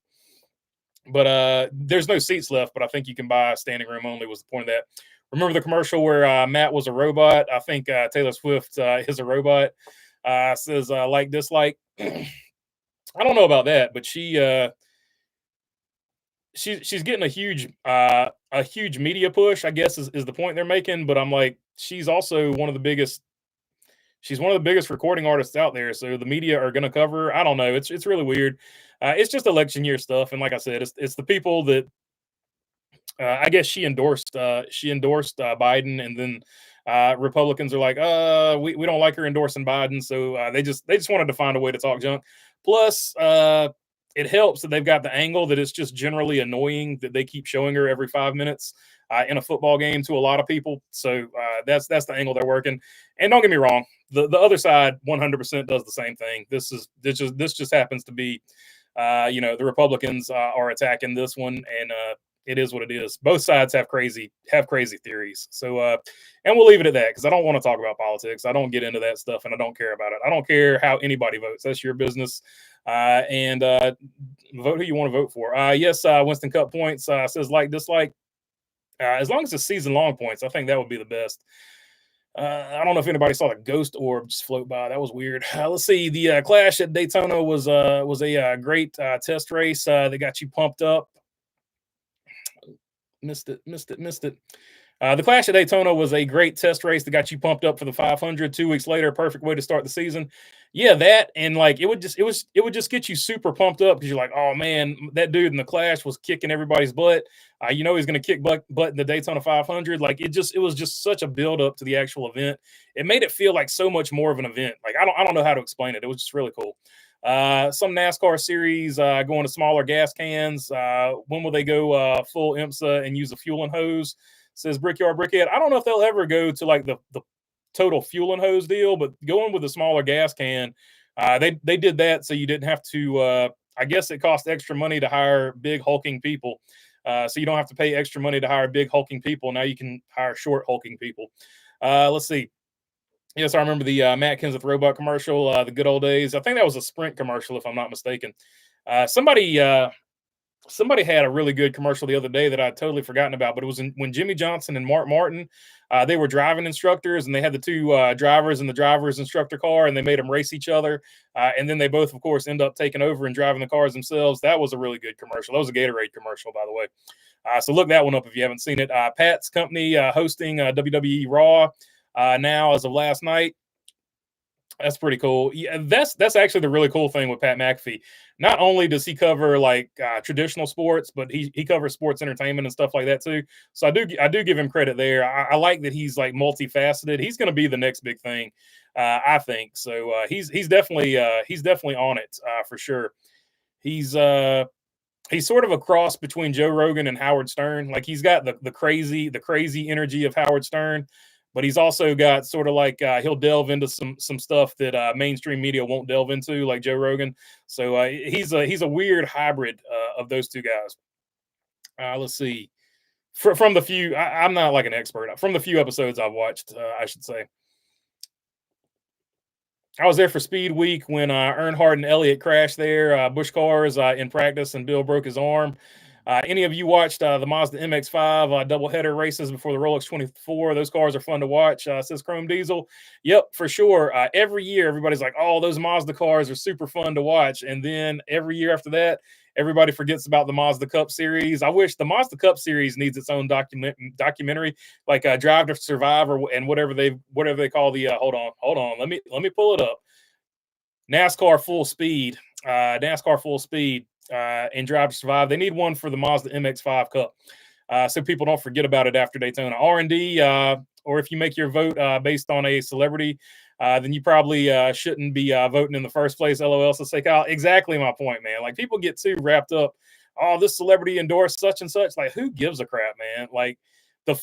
But there's no seats left, but I think you can buy standing room only was the point of that. Remember the commercial where Matt was a robot? I think Taylor Swift is a robot. Says like dislike. I don't know about that, but she's getting a huge media push, I guess is the point they're making. But I'm like, she's also one of the biggest recording artists out there. So the media are going to cover her. I don't know. It's really weird. It's just election year stuff. And like I said, it's the people that I guess she endorsed Biden, and then Republicans are like, we don't like her endorsing Biden, so they just wanted to find a way to talk junk. Plus, it helps that they've got the angle that it's just generally annoying that they keep showing her every 5 minutes in a football game to a lot of people. So that's the angle they're working. And don't get me wrong, the other side 100% does the same thing. This just happens to be, the Republicans are attacking this one, and it is what it is. Both sides have crazy theories. So, and we'll leave it at that because I don't want to talk about politics. I don't get into that stuff, and I don't care about it. I don't care how anybody votes. That's your business. And vote who you want to vote for. Yes, Winston Cup points says like dislike. As long as it's season long points, I think that would be the best. I don't know if anybody saw the ghost orb just float by. That was weird. Let's see. The Clash at Daytona was a great test race that got you pumped up. Missed it. The Clash at Daytona was a great test race that got you pumped up for the 500. 2 weeks later, perfect way to start the season. Yeah, that, and like it would just get you super pumped up because you're like, oh man, that dude in the Clash was kicking everybody's butt. He's going to kick butt in the Daytona 500. Like it was just such a build up to the actual event. It made it feel like so much more of an event. Like I don't know how to explain it. It was just really cool. Some NASCAR series going to smaller gas cans. When will they go full IMSA and use a fueling hose? Says Brickyard Brickhead. I don't know if they'll ever go to like the total fueling hose deal, but going with a smaller gas can, they did that so you didn't have to. I guess it cost extra money to hire big hulking people, so you don't have to pay extra money to hire big hulking people. Now you can hire short hulking people. Let's see. Yes, I remember the Matt Kenseth robot commercial, the good old days. I think that was a Sprint commercial, if I'm not mistaken. Somebody had a really good commercial the other day that I'd totally forgotten about, but it was when Jimmy Johnson and Mark Martin, they were driving instructors, and they had the two drivers in the driver's instructor car, and they made them race each other. And then they both, of course, end up taking over and driving the cars themselves. That was a really good commercial. That was a Gatorade commercial, by the way. So look that one up if you haven't seen it. Pat's company hosting WWE Raw now as of last night. That's pretty cool. Yeah, that's actually the really cool thing with Pat McAfee. Not only does he cover like traditional sports, but he covers sports entertainment and stuff like that too. So I do give him credit there. I like that he's like multifaceted. He's going to be the next big thing, I think. So he's definitely on it for sure. He's sort of a cross between Joe Rogan and Howard Stern. Like he's got the crazy energy of Howard Stern, but he's also got sort of like he'll delve into some stuff that mainstream media won't delve into, like Joe Rogan. So he's a weird hybrid of those two guys. Let's see. From the few, I'm not like an expert. From the few episodes I've watched, I should say. I was there for Speed Week when Earnhardt and Elliott crashed there. Busch cars in practice, and Bill broke his arm. Any of you watched the Mazda MX-5 doubleheader races before the Rolex 24? Those cars are fun to watch, says Chrome Diesel. Yep, for sure. Every year, everybody's like, oh, those Mazda cars are super fun to watch. And then every year after that, everybody forgets about the Mazda Cup Series. I wish the Mazda Cup Series needs its own documentary, like Drive to Survive and whatever they call the. Hold on. Let me pull it up. NASCAR Full Speed. And Drive to Survive. They need one for the Mazda MX-5 Cup, so people don't forget about it after Daytona. R&D, or if you make your vote based on a celebrity, then you probably shouldn't be voting in the first place. LOL. So say, Kyle, exactly my point, man. Like people get too wrapped up. Oh, this celebrity endorsed such and such. Like who gives a crap, man? Like the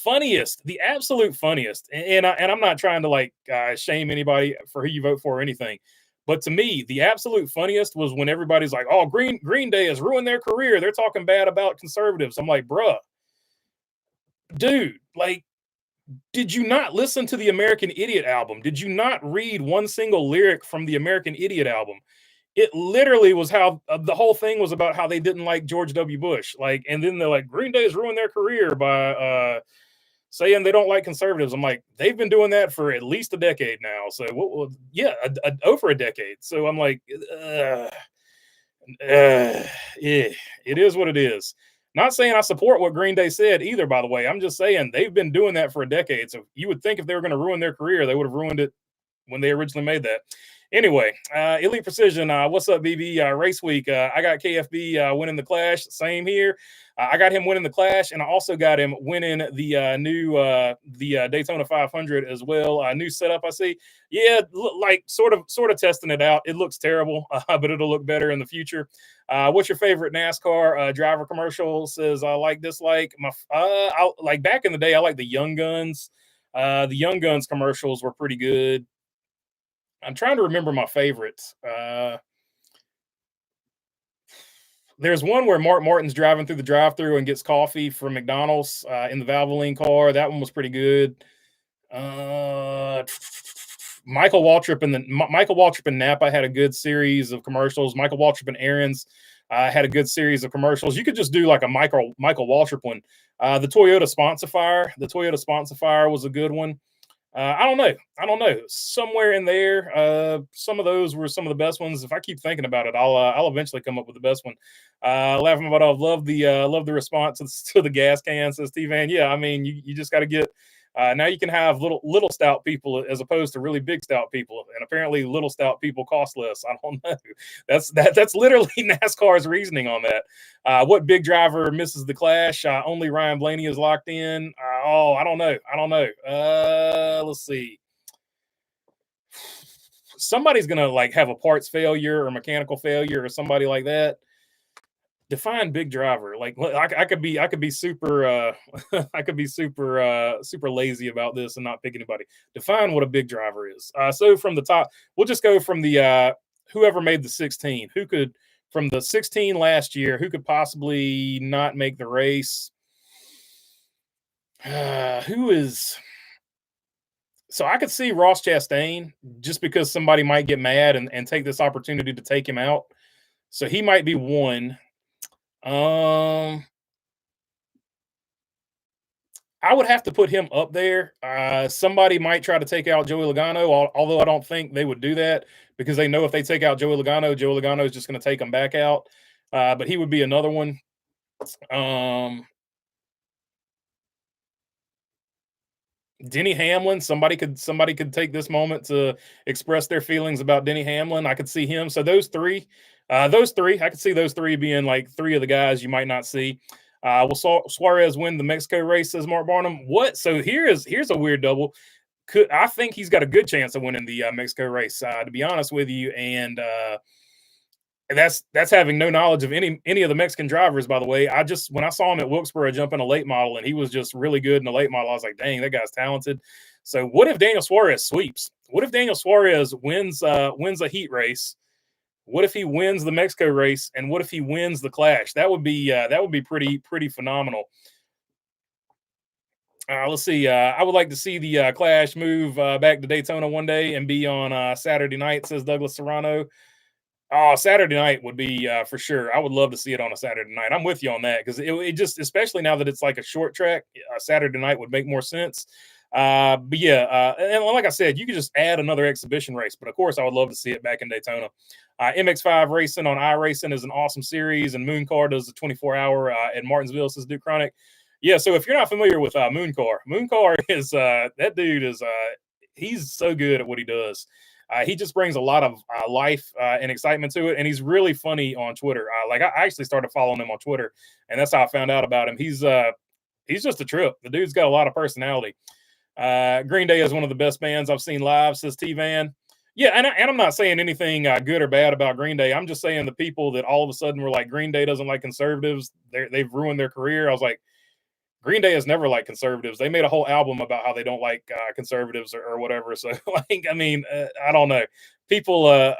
absolute funniest. And I'm not trying to like shame anybody for who you vote for or anything. But to me, the absolute funniest was when everybody's like, oh, Green Day has ruined their career. They're talking bad about conservatives. I'm like, bruh, dude, like, did you not listen to the American Idiot album? Did you not read one single lyric from the American Idiot album? It literally was how the whole thing was about how they didn't like George W. Bush. Like, and then they're like, Green Day has ruined their career by saying they don't like conservatives. I'm like, they've been doing that for at least a decade now. So, over a decade. So I'm like, yeah, it is what it is. Not saying I support what Green Day said either, by the way. I'm just saying they've been doing that for a decade. So you would think if they were going to ruin their career, they would have ruined it when they originally made that. Anyway, Elite Precision, what's up, BB? Race week. I got KFB winning the Clash. Same here. I got him winning the Clash, and I also got him winning the new Daytona 500 as well. New setup, I see. Yeah, like sort of testing it out. It looks terrible, but it'll look better in the future. What's your favorite NASCAR driver commercial? Says I like dislike. I like back in the day. I like the Young Guns. The Young Guns commercials were pretty good. I'm trying to remember my favorites. There's one where Mark Martin's driving through the drive-through and gets coffee from McDonald's in the Valvoline car. That one was pretty good. Uh, Michael Waltrip and Napa had a good series of commercials. Michael Waltrip and Aaron's had a good series of commercials. You could just do like a Michael Waltrip one. The Toyota Sponsifier was a good one. I don't know. Somewhere in there, some of those were some of the best ones. If I keep thinking about it, I'll eventually come up with the best one. Laughing about it, love the response to the gas can, says T-Van. Yeah, I mean, you just got to get. Now you can have little stout people as opposed to really big stout people, and apparently little stout people cost less. I don't know. That's literally NASCAR's reasoning on that. What big driver misses the Clash? Only Ryan Blaney is locked in. I don't know. Let's see. Somebody's gonna like have a parts failure or mechanical failure or somebody like that. Define big driver. Like I could be super I could be super lazy about this and not pick anybody. Define what a big driver is. So from the top, we'll just go from the whoever made the 16. Who could from the 16 last year, who could possibly not make the race? Who is so I could see Ross Chastain just because somebody might get mad and take this opportunity to take him out. So he might be one. I would have to put him up there. Somebody might try to take out Joey Logano, although I don't think they would do that because they know if they take out Joey Logano is just going to take them back out. But he would be another one. Denny Hamlin. Somebody could take this moment to express their feelings about Denny Hamlin. I could see him. So those three, I could see those three being like three of the guys you might not see. Will Suarez win the Mexico race? Says Mark Barnum. What? So here's a weird double. I think he's got a good chance of winning the Mexico race? To be honest with you, and that's having no knowledge of any of the Mexican drivers. By the way, when I saw him at Wilkesboro jump in a late model, and he was just really good in a late model, I was like, dang, that guy's talented. So what if Daniel Suarez sweeps? What if Daniel Suarez wins a heat race? What if he wins the Mexico race, and what if he wins the Clash? That would be pretty phenomenal. Let's see. I would like to see the Clash move back to Daytona one day and be on Saturday night, says Douglas Serrano. Oh, Saturday night would be for sure. I would love to see it on a Saturday night. I'm with you on that because it just, especially now that it's like a short track, Saturday night would make more sense. But yeah, and like I said, you could just add another exhibition race. But of course, I would love to see it back in Daytona. MX5 racing on iRacing is an awesome series, and Mooncar does a 24-hour at Martinsville, says Duke Chronic. Yeah, so if you're not familiar with Mooncar is that dude is he's so good at what he does. He just brings a lot of life and excitement to it, and he's really funny on Twitter. I actually started following him on Twitter, and that's how I found out about him. He's just a trip. The dude's got a lot of personality. Green Day is one of the best bands I've seen live, says T-Van. Yeah, and I'm not saying anything good or bad about Green Day. I'm just saying the people that all of a sudden were like, Green Day doesn't like conservatives, they've ruined their career. I was like, Green Day has never liked conservatives. They made a whole album about how they don't like conservatives or whatever. So, like, I mean, I don't know. People,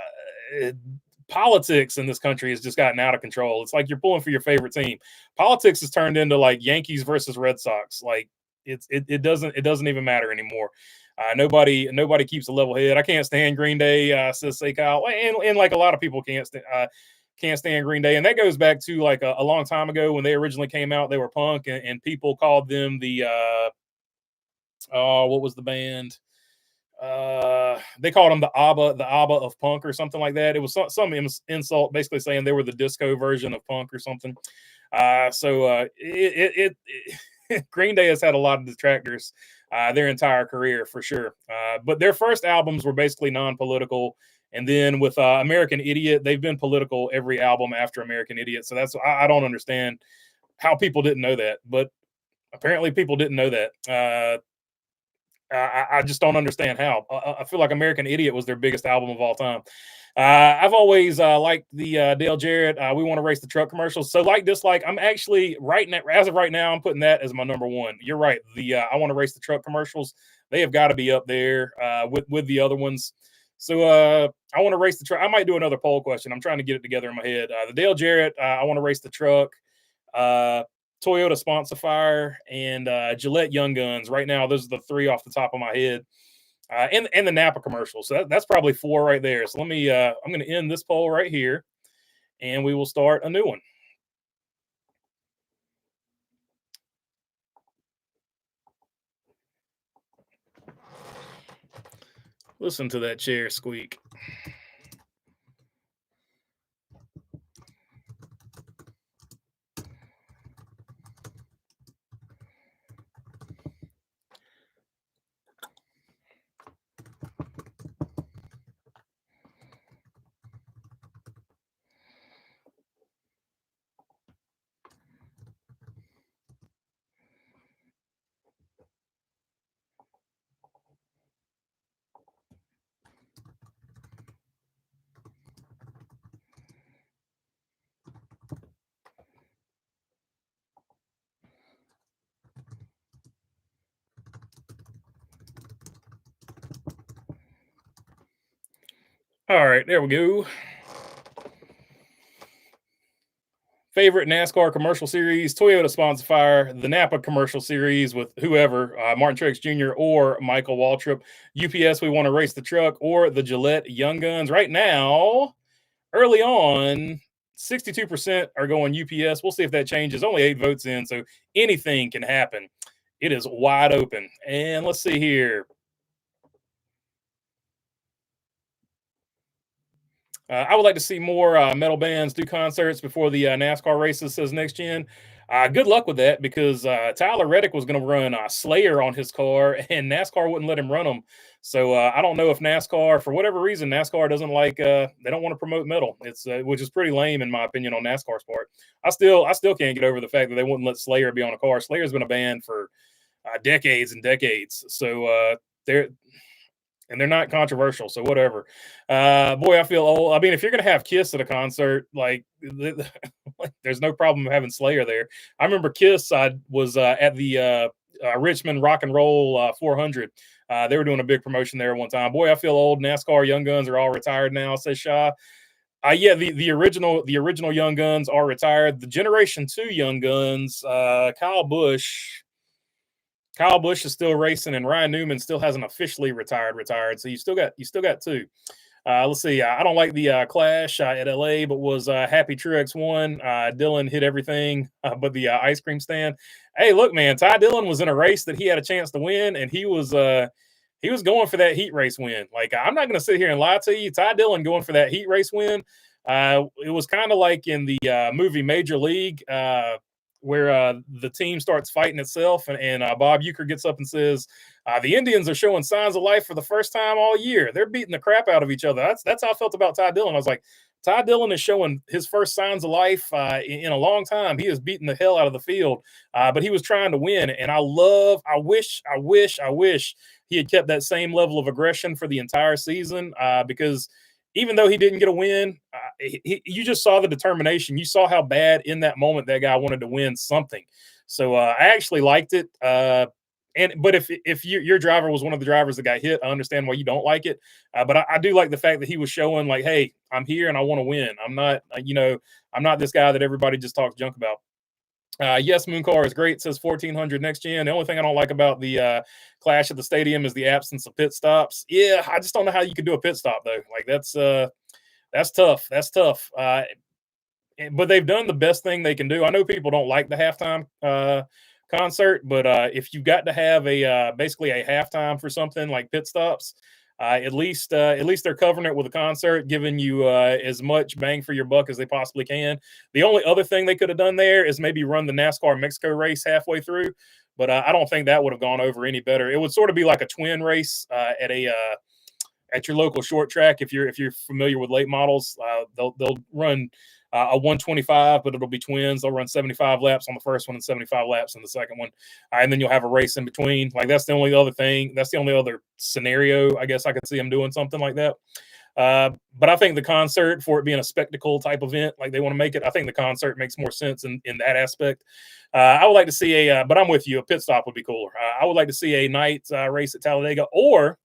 politics in this country has just gotten out of control. It's like you're pulling for your favorite team. Politics has turned into like Yankees versus Red Sox. Like it doesn't even matter anymore. Nobody keeps a level head. I can't stand Green Day, says Say Kyle, and like a lot of people can't stand Green Day. And that goes back to like a long time ago when they originally came out. They were punk, and people called them the what was the band? They called them the ABBA of punk or something like that. It was some insult, basically saying they were the disco version of punk or something. Green Day has had a lot of detractors their entire career for sure. But their first albums were basically non-political And then with American Idiot, they've been political every album after American Idiot. So I don't understand how people didn't know that, but apparently people didn't know that. I just don't understand how. I feel like American Idiot was their biggest album of all time. I've always liked the Dale Jarrett. We want to race the truck commercials. So like dislike, I'm actually right now, as of right now, I'm putting that as my number one. You're right. The I want to race the truck commercials. They have got to be up there with the other ones. So I want to race the truck. I might do another poll question. I'm trying to get it together in my head. The Dale Jarrett. I want to race the truck. Toyota Sponsor Fire, and Gillette Young Guns. Right now, those are the three off the top of my head. And the Napa commercial. So that's probably four right there. So let me, I'm going to end this poll right here, and we will start a new one. Listen to that chair squeak. All right, there we go. Favorite NASCAR commercial series: Toyota Sponsor Fire, the Napa commercial series with whoever, Martin Truex Jr. or Michael Waltrip. UPS, we want to race the truck, or the Gillette Young Guns. Right now, early on, 62% are going UPS. We'll see if that changes. Only 8 votes in, so anything can happen. It is wide open. And let's see here. I would like to see more metal bands do concerts before the NASCAR races, says Next Gen. Good luck with that, because Tyler Reddick was going to run Slayer on his car, and NASCAR wouldn't let him run them. So I don't know if NASCAR, for whatever reason, NASCAR doesn't like. They don't want to promote metal. It's which is pretty lame in my opinion on NASCAR's part. I still can't get over the fact that they wouldn't let Slayer be on a car. Slayer's been a band for decades and decades. So they're not controversial, so whatever. Boy, I feel old. I mean, if you're gonna have Kiss at a concert, like, there's no problem having Slayer there. I remember Kiss. I was at the Richmond Rock and Roll 400. They were doing a big promotion there one time. Boy, I feel old. NASCAR Young Guns are all retired now, says Shaw. Yeah, the original Young Guns are retired. The Generation 2 Young Guns, Kyle Busch is still racing, and Ryan Newman still hasn't officially retired. So you still got two. Let's see. I don't like the Clash at LA, but was happy Truex won. Dillon hit everything but the ice cream stand. Hey, look, man, Ty Dillon was in a race that he had a chance to win, and he was going for that heat race win. Like, I'm not going to sit here and lie to you. Ty Dillon going for that heat race win. It was kind of like in the movie Major League. Where the team starts fighting itself, and Bob Uecker gets up and says, the Indians are showing signs of life for the first time all year. They're beating the crap out of each other. That's how I felt about Ty Dillon. I was like, Ty Dillon is showing his first signs of life in a long time. He is beating the hell out of the field, but he was trying to win. And I wish he had kept that same level of aggression for the entire season, because even though he didn't get a win, you just saw the determination. You saw how bad in that moment that guy wanted to win something. So I actually liked it. But if your driver was one of the drivers that got hit, I understand why you don't like it. But I do like the fact that he was showing, like, hey, I'm here and I want to win. I'm not this guy that everybody just talks junk about. Yes, Mooncar is great, says 1400 Next Gen. The only thing I don't like about the Clash at the stadium is the absence of pit stops. Yeah, I just don't know how you could do a pit stop, though. Like, that's tough. That's tough. But they've done the best thing they can do. I know people don't like the halftime concert, but if you've got to have basically a halftime for something like pit stops, at least they're covering it with a concert, giving you as much bang for your buck as they possibly can. The only other thing they could have done there is maybe run the NASCAR Mexico race halfway through, but I don't think that would have gone over any better. It would sort of be like a twin race at at your local short track, if you're familiar with late models, they'll run a 125, but it'll be twins. They'll run 75 laps on the first one and 75 laps on the second one, and then you'll have a race in between. Like that's the only other thing. That's the only other scenario I guess I could see them doing something like that. But I think the concert, for it being a spectacle type event, like they want to make it, I think the concert makes more sense in that aspect. I would like to see but I'm with you, a pit stop would be cooler. I would like to see a night race at Talladega, or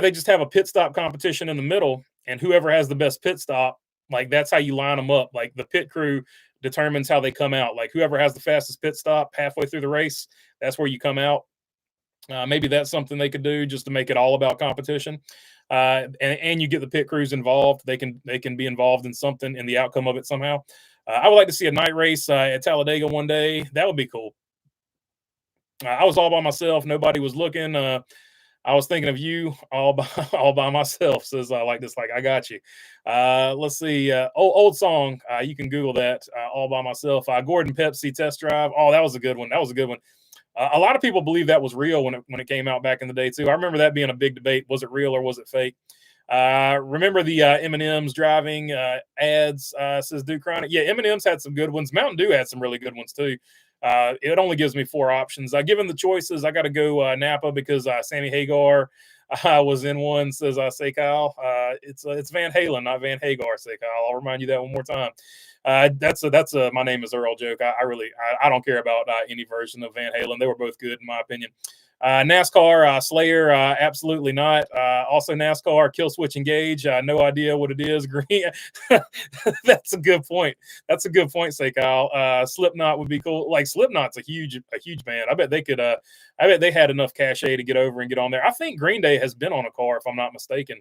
they just have a pit stop competition in the middle, and whoever has the best pit stop, like that's how you line them up. Like the pit crew determines how they come out. Like whoever has the fastest pit stop halfway through the race, that's where you come out. Maybe that's something they could do just to make it all about competition. And you get the pit crews involved. They can be involved in something in the outcome of it somehow. I would like to see a night race at Talladega one day. That would be cool. I was all by myself. Nobody was looking. I was thinking of you all by myself. Says I like this. Like I got you. Let's see. Old song. You can Google that. All by myself. Gordon Pepsi test drive. Oh, that was a good one. That was a good one. A lot of people believe that was real when it came out back in the day too. I remember that being a big debate. Was it real or was it fake? Remember the M&M's driving ads? Says Duke Chronic. Yeah, M&M's had some good ones. Mountain Dew had some really good ones too. It only gives me 4 options. Given the choices, I got to go Napa because Sammy Hagar was in one. Says say Kyle. It's Van Halen, not Van Hagar. Say Kyle. I'll remind you that one more time. That's a my name is Earl joke. I don't care about any version of Van Halen. They were both good in my opinion. NASCAR Slayer, absolutely not. Also NASCAR Kill Switch Engage. No idea what it is. Green. That's a good point. That's a good point. Say Kyle. Slipknot would be cool. Like Slipknot's a huge band. I bet they could. I bet they had enough cachet to get over and get on there. I think Green Day has been on a car, if I'm not mistaken.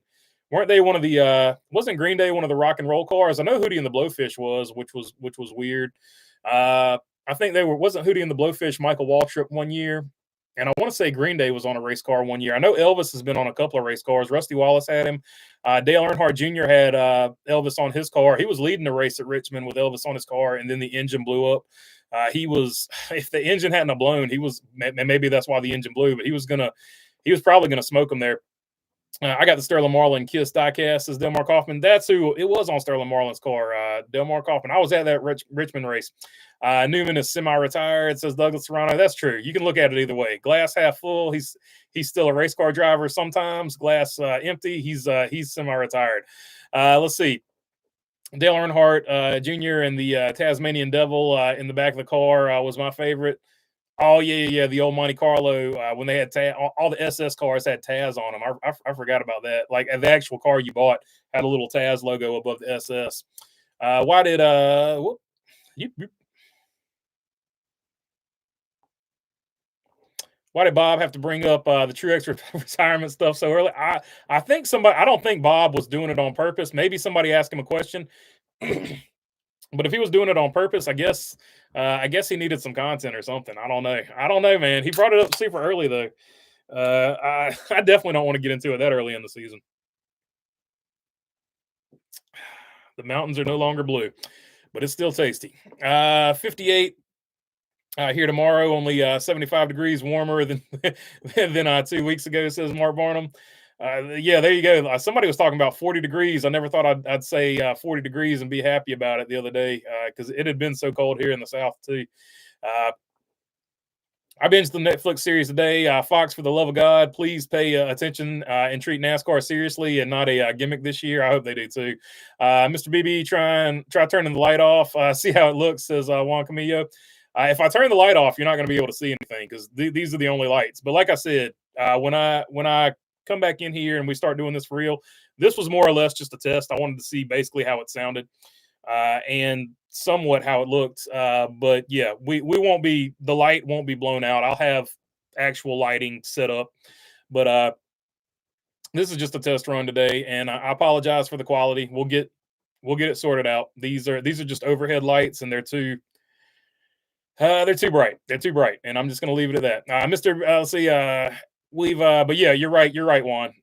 Weren't they one of the wasn't Green Day one of the rock and roll cars? I know Hootie and the Blowfish was, which was weird. I think they were, wasn't Hootie and the Blowfish Michael Waltrip one year? And I want to say Green Day was on a race car one year. I know Elvis has been on a couple of race cars. Rusty Wallace had him. Dale Earnhardt Jr. had Elvis on his car. He was leading the race at Richmond with Elvis on his car, and then the engine blew up. He was, if the engine hadn't blown, he was, maybe that's why the engine blew, but he was probably gonna smoke him there. I got the Sterling Marlin Kiss diecast, says Delmar Kaufman. That's who it was on Sterling Marlin's car. Delmar Kaufman. I was at that Richmond race. Newman is semi-retired, says Douglas Serrano. That's true. You can look at it either way. Glass half full. He's still a race car driver sometimes. Glass empty. He's semi-retired. Let's see. Dale Earnhardt Jr. and the Tasmanian Devil in the back of the car was my favorite. Oh yeah. The old Monte Carlo when they had all the SS cars had Taz on them. I forgot about that. Like the actual car you bought had a little Taz logo above the SS. Why did why did Bob have to bring up the Truex retirement stuff so early? I think somebody. I don't think Bob was doing it on purpose. Maybe somebody asked him a question. But if he was doing it on purpose, I guess he needed some content or something. I don't know, man. He brought it up super early though. I definitely don't want to get into it that early in the season. The mountains are no longer blue, but it's still tasty. 58 here tomorrow, only 75 degrees warmer than 2 weeks ago, says Mark Barnum. Yeah, there you go. Somebody was talking about 40 degrees. I never thought I'd say 40 degrees and be happy about it the other day because it had been so cold here in the South too. I binged the Netflix series today. Fox, for the love of God, please pay attention and treat NASCAR seriously and not a gimmick this year. I hope they do too. Mr. BB, try turning the light off. See how it looks, says Juan Camillo. If I turn the light off, you're not going to be able to see anything because these are the only lights. But like I said, when I come back in here and we start doing this for real, this was more or less just a test. I wanted to see basically how it sounded and somewhat how it looked. But yeah, the light won't be blown out. I'll have actual lighting set up, but this is just a test run today, and I apologize for the quality. We'll get it sorted out. These are just overhead lights, and they're too bright. They're too bright, and I'm just going to leave it at that. Mr. Let's see. But yeah, you're right, Juan.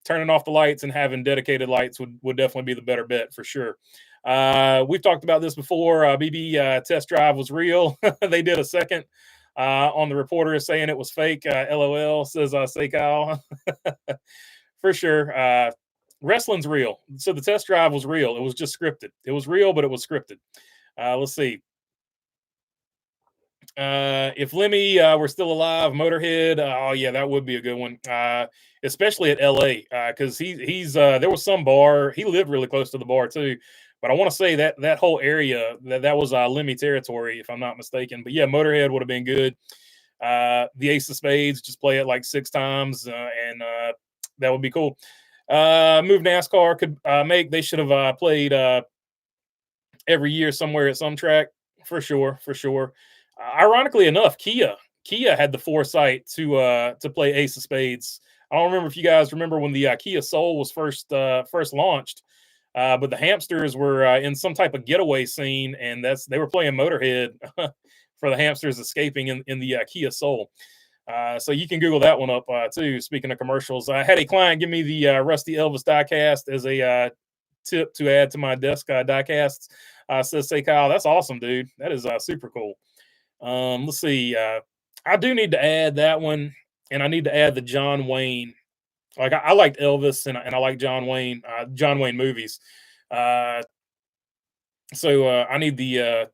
Turning off the lights and having dedicated lights would definitely be the better bet for sure. We've talked about this before. BB test drive was real. They did a second on the reporter saying it was fake. LOL, says say Kyle. for sure. Wrestling's real. So the test drive was real. It was just scripted. It was real, but it was scripted. Let's see. If Lemmy were still alive, Motorhead, oh yeah, that would be a good one. Especially at LA, because he's there was some bar. He lived really close to the bar too. But I want to say that whole area that was Lemmy territory, if I'm not mistaken. But yeah, Motorhead would have been good. The Ace of Spades, just play it like 6 times, and that would be cool. Move NASCAR could make. They should have played every year somewhere at some track for sure, for sure. Ironically enough, Kia had the foresight to play Ace of Spades. I don't remember if you guys remember when the Kia Soul was first launched, but the Hamsters were in some type of getaway scene, and they were playing Motorhead for the Hamsters escaping in the Kia Soul. So you can Google that one up too. Speaking of commercials, I had a client give me the Rusty Elvis diecast as a tip to add to my desk diecasts. Says, say Kyle, that's awesome, dude. That is super cool. Let's see. I do need to add that one, and I need to add the John Wayne. Like I liked Elvis, and I like John Wayne movies. So I need the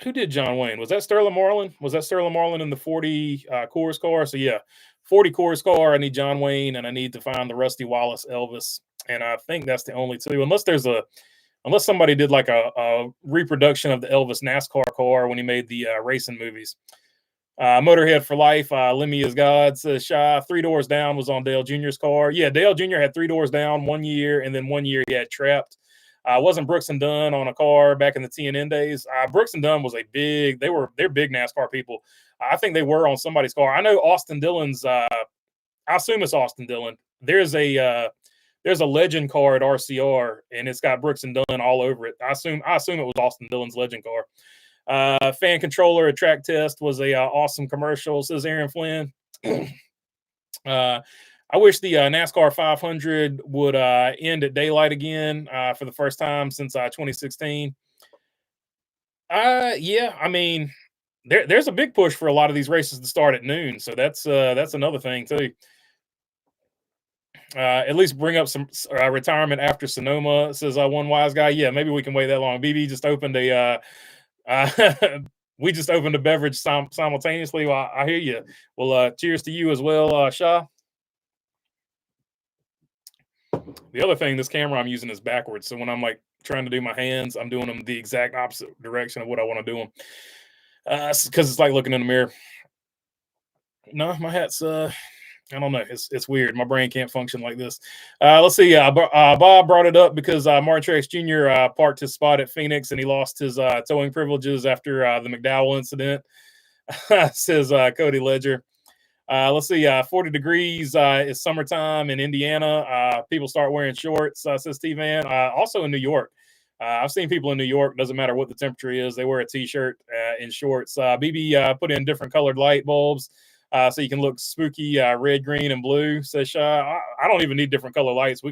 who did John Wayne? Was that Sterling Marlin? Was that Sterling Marlin in the 40 Coors car? So yeah, 40 Coors car. I need John Wayne, and I need to find the Rusty Wallace Elvis, and I think that's the only two. Unless somebody did like a reproduction of the Elvis NASCAR car when he made the racing movies. Motorhead for life. Lemmy is God, says Shy. 3 Doors Down was on Dale Jr.'s car. Yeah, Dale Jr. had 3 Doors Down 1 year, and then 1 year he had Trapped. Wasn't Brooks and Dunn on a car back in the TNN days? Brooks and Dunn was they're big NASCAR people. I think they were on somebody's car. I know Austin Dillon's. I assume it's Austin Dillon. There's a legend car at RCR, and it's got Brooks and Dunn all over it. I assume it was Austin Dillon's legend car. Fan controller at track test was a awesome commercial, says Aaron Flynn. I wish the NASCAR 500 would end at daylight again for the first time since 2016. Yeah, I mean, there's a big push for a lot of these races to start at noon, so that's another thing too. At least bring up some retirement after Sonoma, says one wise guy. Yeah, maybe we can wait that long. BB just opened we just opened a beverage simultaneously. Well, I hear you. Well, cheers to you as well, Shah. The other thing, this camera I'm using is backwards. So when I'm like trying to do my hands, I'm doing them the exact opposite direction of what I want to do them. Because it's like looking in the mirror. No, my hat's I don't know. It's weird. My brain can't function like this. Let's see. Bob brought it up because Martin Truex Jr. Parked his spot at Phoenix, and he lost his towing privileges after the McDowell incident. Says Cody Ledger. Let's see. 40 degrees is summertime in Indiana. People start wearing shorts, says T-Van. Also in New York. I've seen people in New York, doesn't matter what the temperature is, they wear a T-shirt and shorts. BB put in different colored light bulbs so you can look spooky, red, green, and blue. Says I don't even need different color lights.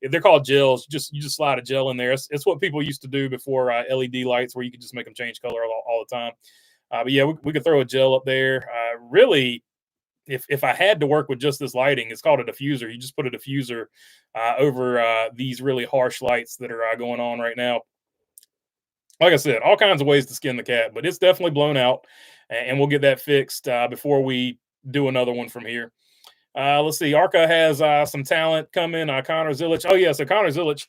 They're called gels. You just slide a gel in there. It's what people used to do before LED lights, where you could just make them change color all the time. But yeah, we could throw a gel up there. Really, if I had to work with just this lighting, it's called a diffuser. You just put a diffuser over these really harsh lights that are going on right now. Like I said, all kinds of ways to skin the cat, but it's definitely blown out, and we'll get that fixed before we do another one from here. Let's see. ARCA has some talent coming. Connor Zilic. Oh, yeah. So Connor Zilic,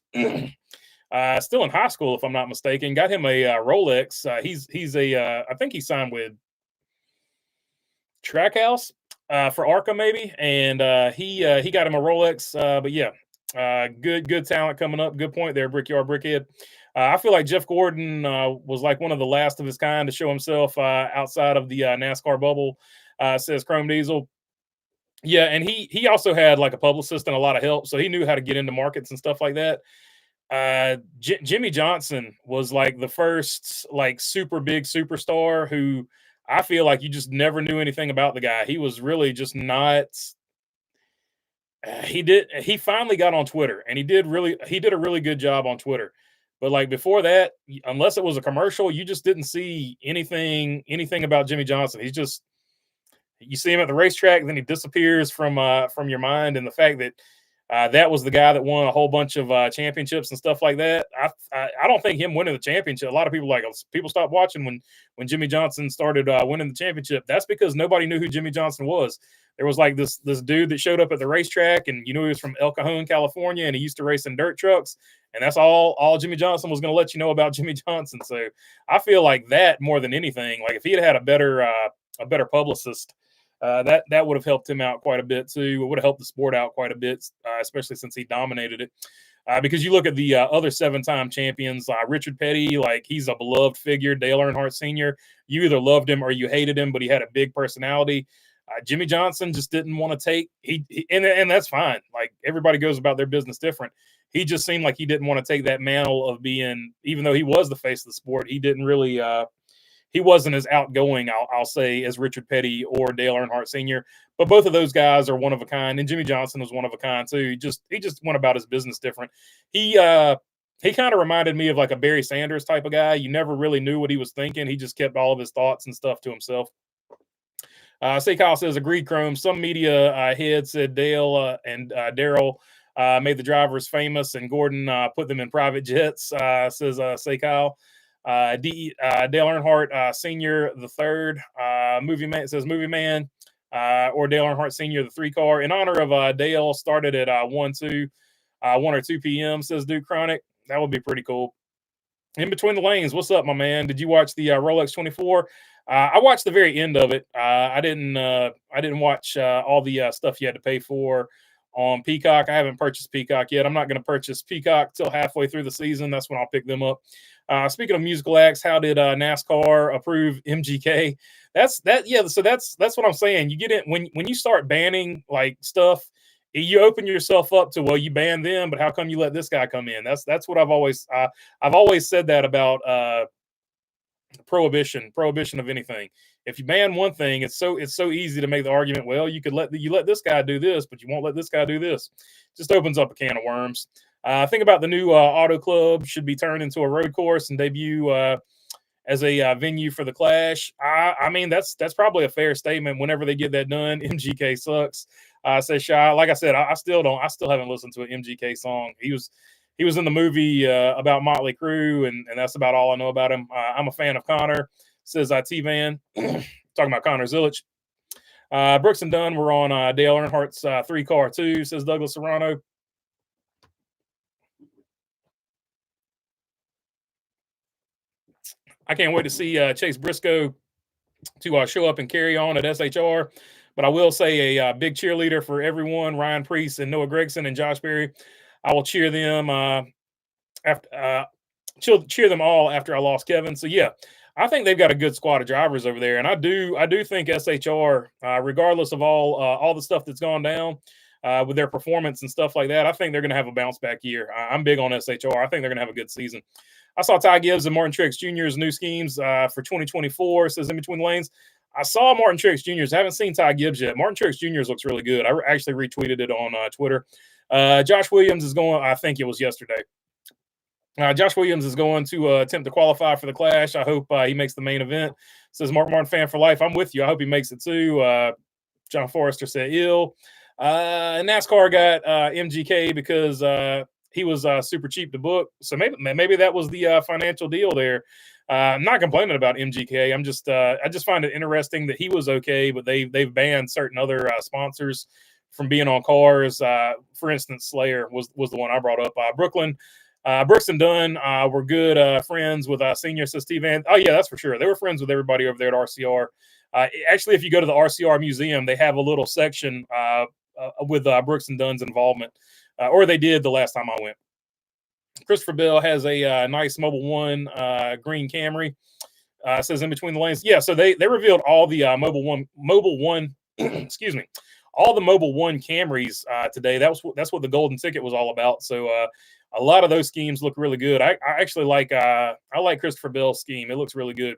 still in high school, if I'm not mistaken. Got him a Rolex. He's I think he signed with Trackhouse for ARCA maybe, and he got him a Rolex. But yeah, good talent coming up. Good point there, Brickyard Brickhead. I feel like Jeff Gordon was like one of the last of his kind to show himself outside of the NASCAR bubble. Says Chrome Diesel. Yeah, and he also had like a publicist and a lot of help, so he knew how to get into markets and stuff like that. Jimmy Johnson was like the first like super big superstar who I feel like you just never knew anything about the guy. He was really just not. He finally got on Twitter, and he did a really good job on Twitter. But like before that, unless it was a commercial, you just didn't see anything about Jimmy Johnson. He's just, you see him at the racetrack, then he disappears from your mind. And the fact that That was the guy that won a whole bunch of championships and stuff like that. I don't think him winning the championship. A lot of people people stopped watching when Jimmy Johnson started winning the championship. That's because nobody knew who Jimmy Johnson was. There was like this dude that showed up at the racetrack, and he was from El Cajon, California, and he used to race in dirt trucks, and that's all Jimmy Johnson was going to let you know about Jimmy Johnson. So I feel like that more than anything. Like if he had a better publicist, that would have helped him out quite a bit too. It would have helped the sport out quite a bit, especially since he dominated it. Because you look at the other 7-time champions, Richard Petty, like he's a beloved figure. Dale Earnhardt Sr., you either loved him or you hated him, but he had a big personality. Jimmy Johnson just didn't want to take and that's fine. Like everybody goes about their business different. He just seemed like he didn't want to take that mantle of being, even though he was the face of the sport, he didn't really. He wasn't as outgoing, I'll say, as Richard Petty or Dale Earnhardt Sr. But both of those guys are one of a kind, and Jimmy Johnson was one of a kind too. He just went about his business different. He kind of reminded me of like a Barry Sanders type of guy. You never really knew what he was thinking. He just kept all of his thoughts and stuff to himself. Say Kyle says, agreed, Chrome. Some media head said Dale and Daryl made the drivers famous, and Gordon put them in private jets, says Say Kyle. Dale Earnhardt Sr. the third, movie man, says movie man, or Dale Earnhardt Sr. the 3-car. In honor of Dale, started at 1 or 2 p.m., says Duke Chronic. That would be pretty cool. In Between the Lanes, what's up, my man? Did you watch the Rolex 24? I watched the very end of it. I didn't watch all the stuff you had to pay for on Peacock. I haven't purchased Peacock yet. I'm not going to purchase Peacock till halfway through the season. That's when I'll pick them up. Speaking of musical acts, how did NASCAR approve MGK? Yeah. So that's what I'm saying. You get it when you start banning like stuff, you open yourself up to, well, you ban them, but how come you let this guy come in? That's what I've always said that about prohibition of anything. If you ban one thing, it's so easy to make the argument, well, you let this guy do this, but you won't let this guy do this. Just opens up a can of worms. Think about the new Auto Club should be turned into a road course and debut as a venue for the Clash. I mean, that's probably a fair statement. Whenever they get that done, MGK sucks. Says Shy. Like I said, I still haven't listened to an MGK song. He was in the movie about Motley Crue, and that's about all I know about him. I'm a fan of Connor, says T-Van. Talking about Connor Zillich. Brooks and Dunn were on Dale Earnhardt's 3-car too, says Douglas Serrano. I can't wait to see Chase Briscoe to show up and carry on at SHR. But I will say a big cheerleader for everyone, Ryan Preece and Noah Gregson and Josh Berry. I will cheer them cheer them all after I lost Kevin. So yeah, I think they've got a good squad of drivers over there, and I do think SHR, regardless of all the stuff that's gone down with their performance and stuff like that, I think they're going to have a bounce back year. I'm big on SHR. I think they're going to have a good season. I saw Ty Gibbs and Martin Truex Jr.'s new schemes for 2024. Says In Between the Lanes. I saw Martin Truex Jr.'s. I haven't seen Ty Gibbs yet. Martin Truex Jr.'s looks really good. I actually retweeted it on Twitter. Josh Williams is going, I think it was yesterday. Josh Williams is going to attempt to qualify for the Clash. I hope he makes the main event. Says Mark Martin fan for life. I'm with you. I hope he makes it too. John Forrester said ill. NASCAR got MGK because he was super cheap to book. So maybe that was the financial deal there. I'm not complaining about MGK. I just find it interesting that he was okay, but they've banned certain other sponsors from being on cars. For instance, Slayer was the one I brought up. Brooklyn. Brooks and Dunn were good friends with Senior, says Steve Van. Oh, yeah, that's for sure. They were friends with everybody over there at RCR. Actually, if you go to the RCR museum, they have a little section with Brooks and Dunn's involvement, or they did the last time I went. Christopher Bell has a nice Mobil 1 green Camry. Says In Between the Lanes. Yeah, so they revealed all the Mobil 1 excuse me, all the Mobil 1 Camrys today. That's what the golden ticket was all about. So a lot of those schemes look really good. I actually like Christopher Bell's scheme. It looks really good.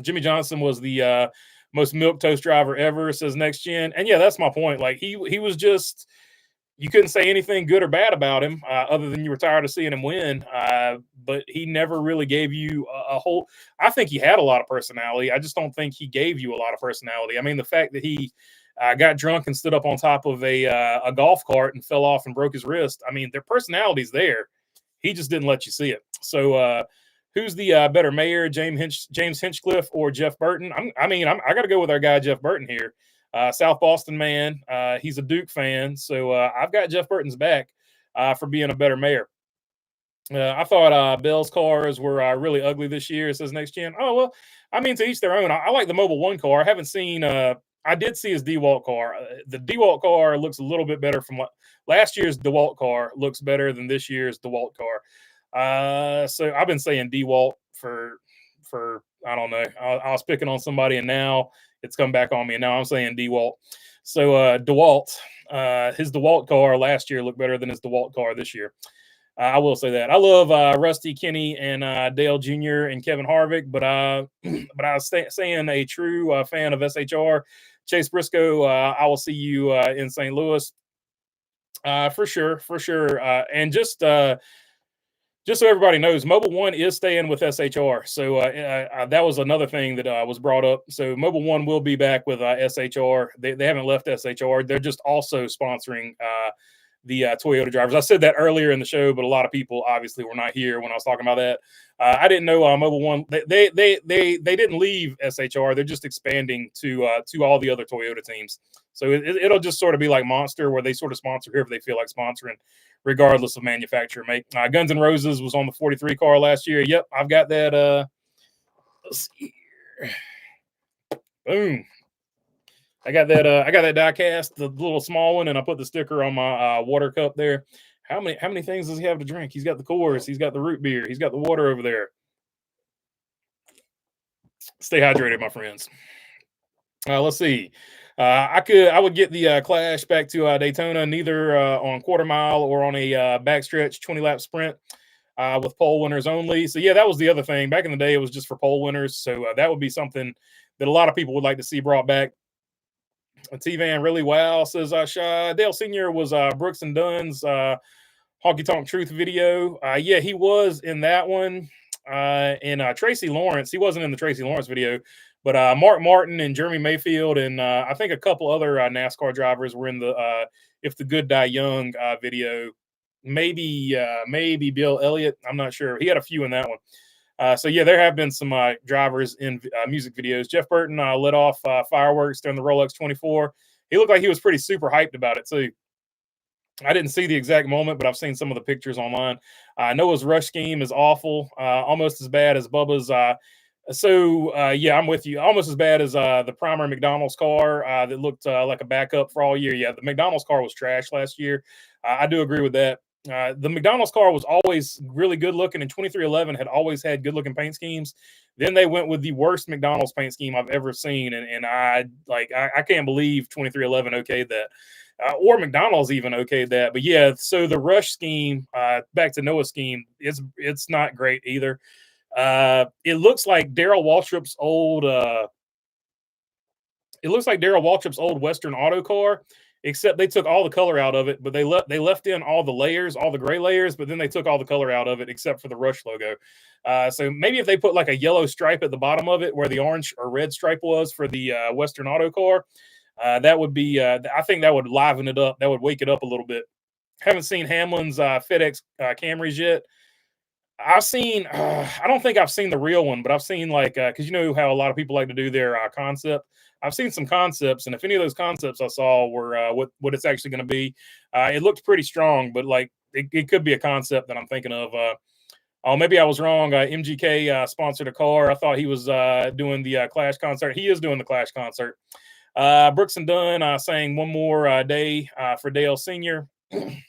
Jimmy Johnson was the most milquetoast driver ever, says Next Gen. And yeah, that's my point. Like he was just, you couldn't say anything good or bad about him other than you were tired of seeing him win. But he never really gave you a whole, I think he had a lot of personality. I just don't think he gave you a lot of personality. I mean, the fact that he got drunk and stood up on top of a golf cart and fell off and broke his wrist. I mean, their personality's there. He just didn't let you see it. So, who's the better mayor, James Hinchcliffe or Jeff Burton? I got to go with our guy Jeff Burton here, South Boston man. He's a Duke fan, so I've got Jeff Burton's back for being a better mayor. I thought Bell's cars were really ugly this year. It says next gen. Oh well, I mean, to each their own. I like the Mobil 1 car. I haven't seen. I did see his DeWalt car. The DeWalt car looks a little bit better from last year's DeWalt car. Looks better than this year's DeWalt car. So I've been saying DeWalt for I don't know. I was picking on somebody, and now it's come back on me. And now I'm saying DeWalt. So DeWalt, his DeWalt car last year looked better than his DeWalt car this year. I will say that. I love Rusty, Kenny, and Dale Jr. and Kevin Harvick, but I was saying a true fan of SHR, Chase Briscoe. I will see you in St. Louis for sure. And just so everybody knows, Mobil 1 is staying with SHR. So that was another thing that was brought up. So Mobil 1 will be back with SHR. They haven't left SHR. They're just also sponsoring the Toyota drivers. I said that earlier in the show, but a lot of people obviously were not here when I was talking about that. I didn't know Mobil 1. They didn't leave SHR. They're just expanding to all the other Toyota teams. So it'll just sort of be like Monster, where they sort of sponsor whoever they feel like sponsoring, regardless of manufacturer make. Guns N' Roses was on the 43 car last year. Yep, I've got that. Let's see here. Boom. I got that die cast, the little small one, and I put the sticker on my water cup there. How many things does he have to drink? He's got the Coors, he's got the root beer, he's got the water over there. Stay hydrated, my friends. Let's see. I would get the Clash back to Daytona, neither on quarter mile or on a backstretch 20-lap sprint with pole winners only. So yeah, that was the other thing. Back in the day, it was just for pole winners. So that would be something that a lot of people would like to see brought back. T-Van really wow, says Dale Sr. was Brooks and Dunn's Honky Tonk Truth video. Yeah, he was in that one. And Tracy Lawrence, he wasn't in the Tracy Lawrence video, but Mark Martin and Jeremy Mayfield and I think a couple other NASCAR drivers were in the If the Good Die Young video. Maybe Bill Elliott. I'm not sure. He had a few in that one. So yeah, there have been some drivers in music videos. Jeff Burton let off fireworks during the Rolex 24. He looked like he was pretty super hyped about it too. I didn't see the exact moment, but I've seen some of the pictures online. Noah's Rush scheme is awful, almost as bad as Bubba's. Yeah, I'm with you. Almost as bad as the primary McDonald's car that looked like a backup for all year. Yeah, the McDonald's car was trash last year. I do agree with that. The McDonald's car was always really good looking, and 2311 had always had good looking paint schemes. Then they went with the worst McDonald's paint scheme I've ever seen, and I can't believe 2311 okayed that, or McDonald's even okayed that. But yeah, so the Rush scheme, back to Noah's scheme, it's not great either. It looks like Darrell Waltrip's old. It looks like Darrell Waltrip's old Western Auto car, except they took all the color out of it, but they left in all the layers, all the gray layers, but then they took all the color out of it except for the Rush logo. So maybe if they put like a yellow stripe at the bottom of it where the orange or red stripe was for the Western Auto car, that would be, I think that would liven it up. That would wake it up a little bit. Haven't seen Hamlin's FedEx Camrys yet. I've seen, I don't think I've seen the real one, but I've seen like, because you know how a lot of people like to do their concept. I've seen some concepts, and if any of those concepts I saw were what it's actually going to be, it looked pretty strong, but like it could be a concept that I'm thinking of. Oh, maybe I was wrong. MGK sponsored a car. I thought he was doing the Clash concert. He is doing the Clash concert. Brooks and Dunn saying one more day for Dale Sr. The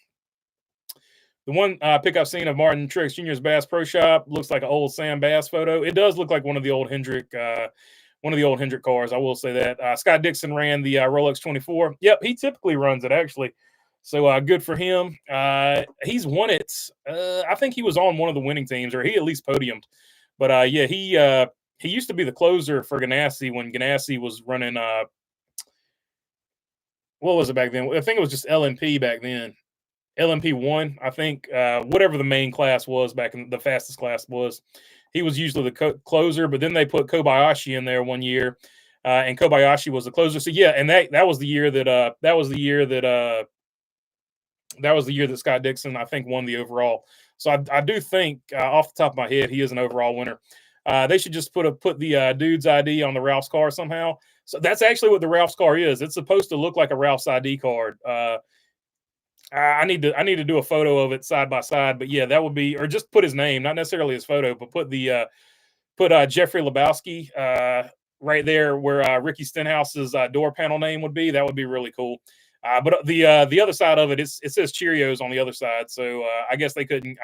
one pick I've seen of Martin Truex Jr.'s Bass Pro Shop looks like an old Sam Bass photo. It does look like one of the old Hendrick cars. I will say that. Scott Dixon ran the Rolex 24. Yep, he typically runs it actually. So good for him. He's won it. I think he was on one of the winning teams, or he at least podiumed. But yeah, he used to be the closer for Ganassi when Ganassi was running. What was it back then? I think it was just LMP back then. LMP1, I think, whatever the main class was back in the fastest class was. He was usually the closer, but then they put Kobayashi in there one year. and Kobayashi was the closer. So yeah, and that was the year that Scott Dixon, I think, won the overall. So I do think, off the top of my head, he is an overall winner. They should just put the dude's ID on the Ralph's car somehow. So that's actually what the Ralph's car is. It's supposed to look like a Ralph's ID card. I need to do a photo of it side by side, but yeah, that would be, or just put his name, not necessarily his photo, but put Jeffrey Lebowski right there where Ricky Stenhouse's door panel name would be. That would be really cool. But the other side of it, it says Cheerios on the other side. So I guess they couldn't.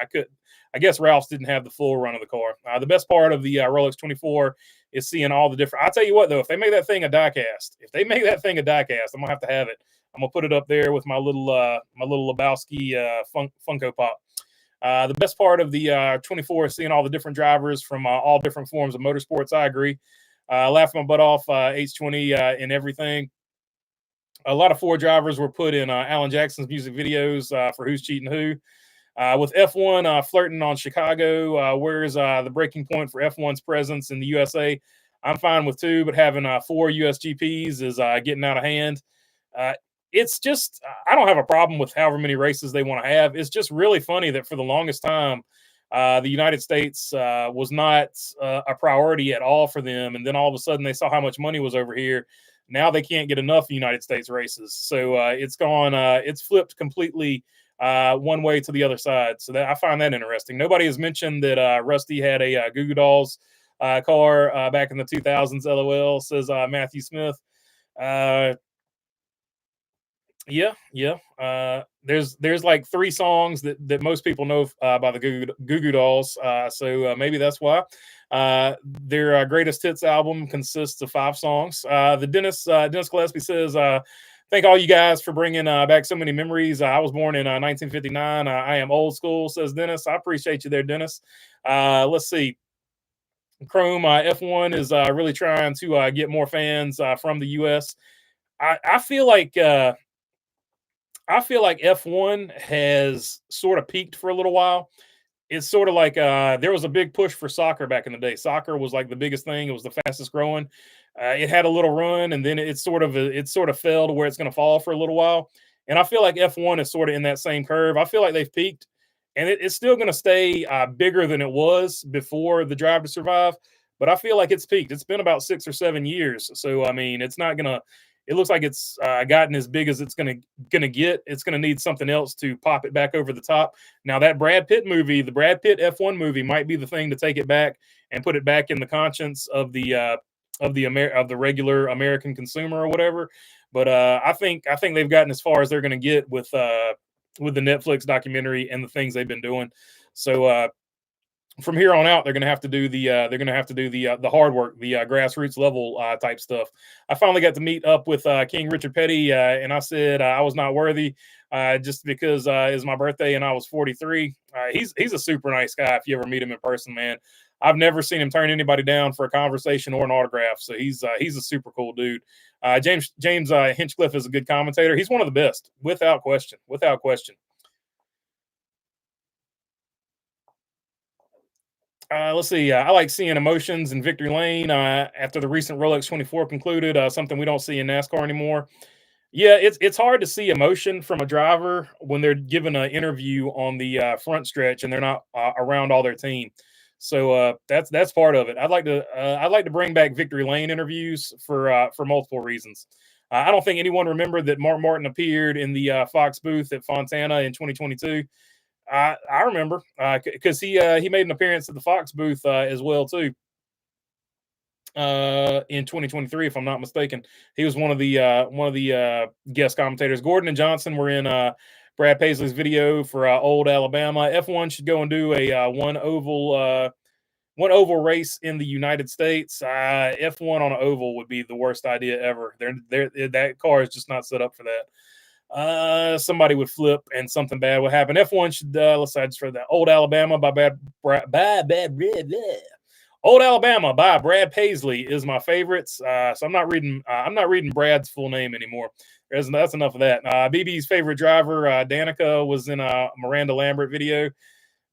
I guess Ralph's didn't have the full run of the car. The best part of the Rolex 24 is seeing all the different. I'll tell you what though, if they make that thing a diecast, I'm gonna have to have it. I'm gonna put it up there with my little Lebowski Funko Pop. The best part of the 24 is seeing all the different drivers from all different forms of motorsports. I agree. Laughing my butt off, H20 and everything. A lot of Ford drivers were put in Alan Jackson's music videos for Who's Cheating Who. With F1 flirting on Chicago, where's the breaking point for F1's presence in the USA? I'm fine with 2, but having 4 USGPs is getting out of hand. It's just, I don't have a problem with however many races they want to have. It's just really funny that for the longest time, the United States was not a priority at all for them. And then all of a sudden they saw how much money was over here. Now they can't get enough United States races. So it's flipped completely one way to the other side. So that I find that interesting. Nobody has mentioned that Rusty had a Goo Goo Dolls car back in the 2000s. LOL, says Matthew Smith. Yeah. There's like 3 songs that most people know by the Goo Goo Dolls. So maybe that's why. Their greatest hits album consists of 5 songs. The Dennis Gillespie says, thank all you guys for bringing back so many memories. I was born in 1959. I am old school, says Dennis. I appreciate you there, Dennis. Let's see. Chrome F1 is really trying to get more fans from the U.S. I feel like F1 has sort of peaked for a little while. It's sort of like there was a big push for soccer back in the day. Soccer was like the biggest thing. It was the fastest growing. It had a little run, and then it sort of fell to where it's going to fall for a little while. And I feel like F1 is sort of in that same curve. I feel like they've peaked, and it's still going to stay bigger than it was before the Drive to Survive. But I feel like it's peaked. It's been about 6 or 7 years. So I mean, it's not gonna. It looks like it's gotten as big as it's gonna get. It's gonna need something else to pop it back over the top. Now that Brad Pitt movie, the Brad Pitt F1 movie, might be the thing to take it back and put it back in the conscience of the regular American consumer or whatever. But I think they've gotten as far as they're going to get with the Netflix documentary and the things they've been doing. So from here on out, they're going to have to do the hard work, the grassroots level type stuff. I finally got to meet up with King Richard Petty, and I said I was not worthy just because it's my birthday and I was 43. He's a super nice guy. If you ever meet him in person, man, I've never seen him turn anybody down for a conversation or an autograph. So he's a super cool dude. James Hinchcliffe is a good commentator. He's one of the best, without question. Let's see. I like seeing emotions in victory lane after the recent Rolex 24 concluded. Something we don't see in NASCAR anymore. Yeah, it's hard to see emotion from a driver when they're given an interview on the front stretch and they're not around all their team. So that's part of it. I'd like to bring back victory lane interviews for multiple reasons. I don't think anyone remembered that Mark Martin appeared in the Fox booth at Fontana in 2022. I remember because he made an appearance at the Fox booth as well too in 2023, if I'm not mistaken. He was one of the guest commentators. Gordon and Johnson were in Brad Paisley's video for Old Alabama. F1 should go and do a one oval race in the United States. F1 on an oval would be the worst idea ever. That car is just not set up for that. Somebody would flip and something bad would happen. F1 should let's say just for that Old Alabama Old Alabama by Brad Paisley is my favorites. So I'm not reading Brad's full name anymore. That's enough of that. BB's favorite driver, Danica, was in a Miranda Lambert video.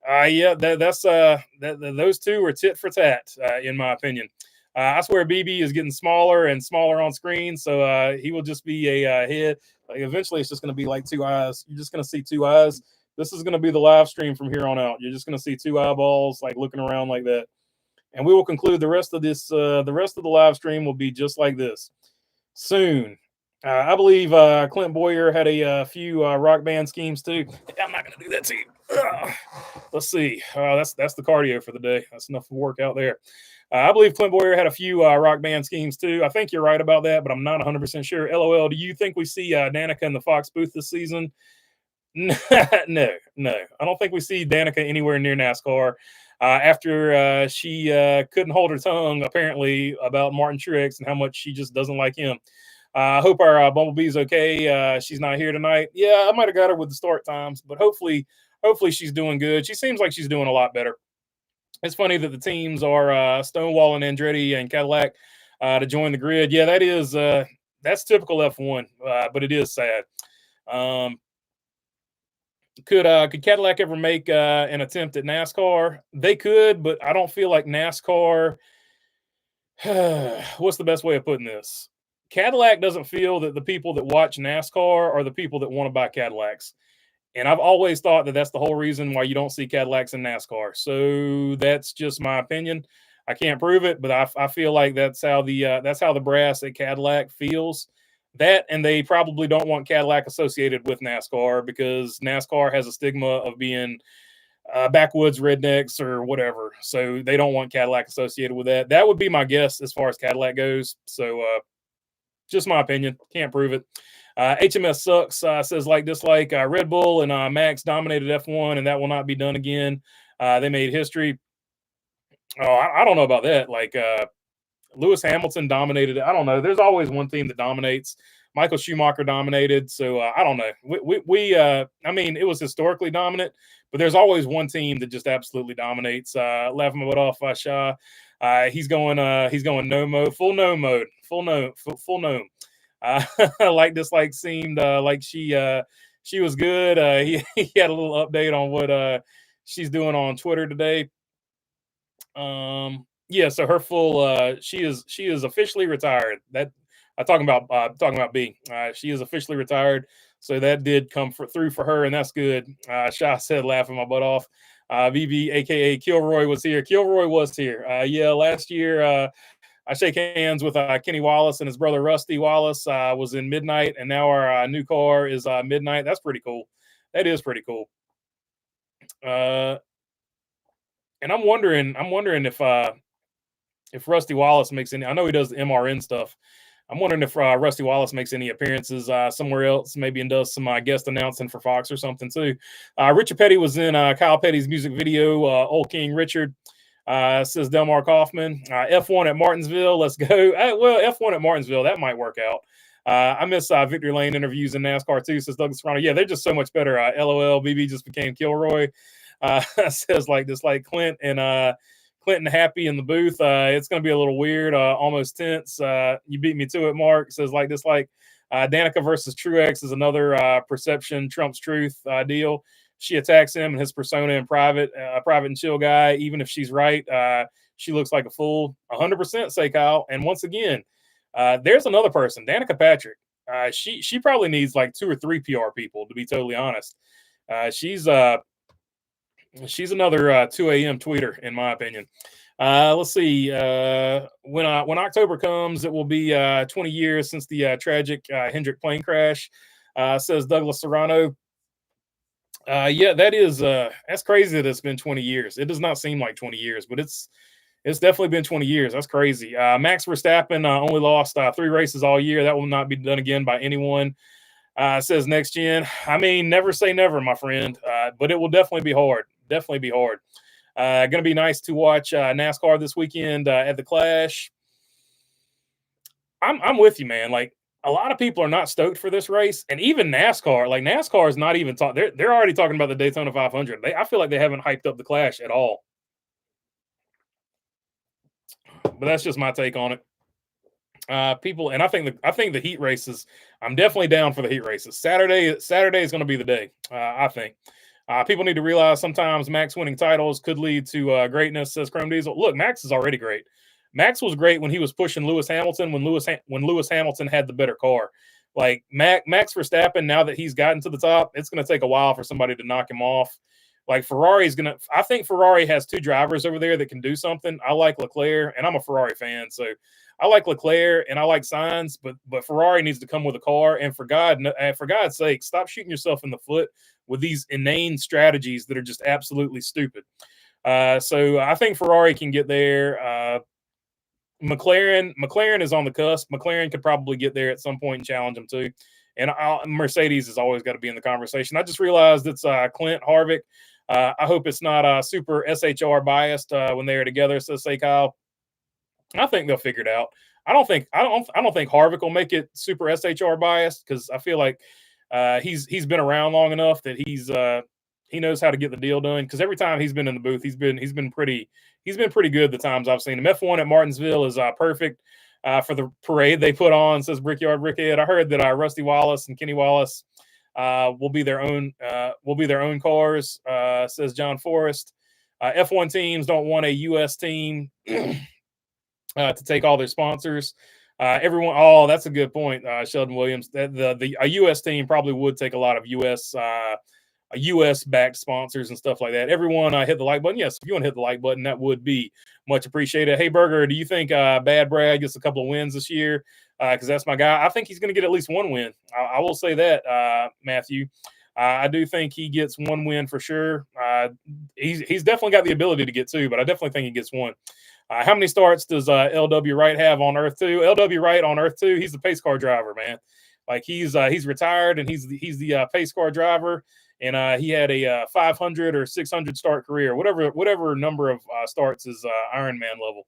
Yeah, those two are tit for tat, in my opinion. I swear BB is getting smaller and smaller on screen, so he will just be a head. Like, eventually, it's just going to be like two eyes. You're just going to see two eyes. This is going to be the live stream from here on out. You're just going to see two eyeballs like looking around like that. And we will conclude the rest of this. The rest of the live stream will be just like this soon. I believe Clint Boyer had a few rock band schemes too. I'm not going to do that to you. Let's see. That's the cardio for the day. That's enough work out there. I believe Clint Boyer had a few rock band schemes too. I think you're right about that, but I'm not 100% sure. LOL, do you think we see Danica in the Fox booth this season? No. I don't think we see Danica anywhere near NASCAR. After she couldn't hold her tongue, apparently, about Martin Truex and how much she just doesn't like him. I hope our Bumblebee's okay. She's not here tonight. Yeah, I might have got her with the start times, but hopefully she's doing good. She seems like she's doing a lot better. It's funny that the teams are Stonewall and Andretti and Cadillac to join the grid. Yeah, that's typical F1, but it is sad. Could Cadillac ever make an attempt at NASCAR? They could, but I don't feel like NASCAR. What's the best way of putting this? Cadillac doesn't feel that the people that watch NASCAR are the people that want to buy Cadillacs. And I've always thought that that's the whole reason why you don't see Cadillacs in NASCAR. So that's just my opinion. I can't prove it, but I feel like that's how the brass at Cadillac feels. That, and they probably don't want Cadillac associated with NASCAR because NASCAR has a stigma of being backwoods rednecks or whatever. So they don't want Cadillac associated with that. That would be my guess as far as Cadillac goes. So just my opinion. Can't prove it. HMS sucks, says like dislike. Red Bull and Max dominated F1, and that will not be done again. They made history. Oh, I don't know about that. Like Lewis Hamilton dominated. I don't know. There's always one team that dominates. Michael Schumacher dominated. So I don't know. I mean, it was historically dominant, but there's always one team that just absolutely dominates. Laughing my butt off, Shah. He's going no mode, full no mode, full no. Like this, like seemed like she was good. He had a little update on what she's doing on Twitter today. Yeah, so her full she is officially retired. That talking about B. She is officially retired. So that did come through for her, and that's good. Shah said, laughing my butt off. VB, aka Kilroy, was here. Kilroy was here. Yeah, last year I shake hands with Kenny Wallace and his brother Rusty Wallace. Was in Midnight, and now our new car is Midnight. That's pretty cool. That is pretty cool. And I'm wondering if Rusty Wallace makes any. I know he does the MRN stuff. I'm wondering if Rusty Wallace makes any appearances somewhere else, maybe, and does some guest announcing for Fox or something too. Richard Petty was in Kyle Petty's music video. Old King Richard. Says Delmar Kaufman. F1 at Martinsville. Let's go. Well, F1 at Martinsville. That might work out. I miss Victory Lane interviews in NASCAR too, says Douglas Serrano. Yeah, they're just so much better. LOL. BB just became Kilroy. Says like this, like Clint and Clinton Happy in the booth. It's going to be a little weird, almost tense. You beat me to it, Mark. Says like this, like Danica versus Truex is another perception trumps truth deal. She attacks him and his persona in private, private and chill guy. Even if she's right, she looks like a fool. 100%, say Kyle. And once again, there's another person, Danica Patrick. She probably needs like 2 or 3 PR people, to be totally honest. She's another 2 a.m. tweeter, in my opinion. Let's see. When October comes, it will be 20 years since the tragic Hendrick plane crash, says Douglas Serrano. Yeah, that's crazy that it's been 20 years. It does not seem like 20 years, but it's definitely been 20 years. That's crazy. Max Verstappen only lost 3 races all year. That will not be done again by anyone. Says Next Gen. I mean, never say never, my friend, but it will definitely be hard. Definitely be hard. Going to be nice to watch NASCAR this weekend at the Clash. I'm with you, man. Like, a lot of people are not stoked for this race, and even NASCAR. Like, NASCAR is not even talking. They're already talking about the Daytona 500. I feel like they haven't hyped up the Clash at all. But that's just my take on it. People, and I think the heat races. I'm definitely down for the heat races. Saturday is going to be the day. I think. People need to realize sometimes Max winning titles could lead to greatness, says Chrome Diesel. Look, Max is already great. Max was great when he was pushing Lewis Hamilton when Lewis Hamilton had the better car. Like Max Verstappen, now that he's gotten to the top, it's going to take a while for somebody to knock him off. Like Ferrari's going to, I think Ferrari has two drivers over there that can do something. I like Leclerc, and I'm a Ferrari fan, so I like Leclerc and I like Sainz, but Ferrari needs to come with a car. And for God's sake, stop shooting yourself in the foot with these inane strategies that are just absolutely stupid. So I think Ferrari can get there. McLaren is on the cusp. McLaren could probably get there at some point and challenge them too. And Mercedes has always got to be in the conversation. I just realized it's Clint Harvick. I hope it's not super SHR biased when they're together. So say Kyle, I think they'll figure it out. I don't think Harvick will make it super SHR biased because I feel like he's been around long enough that he knows how to get the deal done. Because every time he's been in the booth, he's been pretty good the times I've seen him. F1 at Martinsville is perfect for the parade they put on. Says Brickyard Brickhead. I heard that Rusty Wallace and Kenny Wallace will be their own cars. Says John Forrest. F1 teams don't want a U.S. team to take all their sponsors. Everyone. Oh, that's a good point, Sheldon Williams. A U.S. team probably would take a lot of U.S. backed sponsors and stuff like that. Everyone hit the like button. Yes, if you want to hit the like button, that would be much appreciated. Hey, Burger, do you think Bad Brad gets a couple of wins this year? Because that's my guy. I think he's going to get at least one win. I will say that, Matthew. I do think he gets one win for sure. He's definitely got the ability to get two, but I definitely think he gets one. How many starts does LW Wright have on Earth 2? LW Wright on Earth 2, he's the pace car driver, man. Like he's retired and he's the pace car driver. And he had a 500 or 600 start career, whatever number of starts is Ironman level.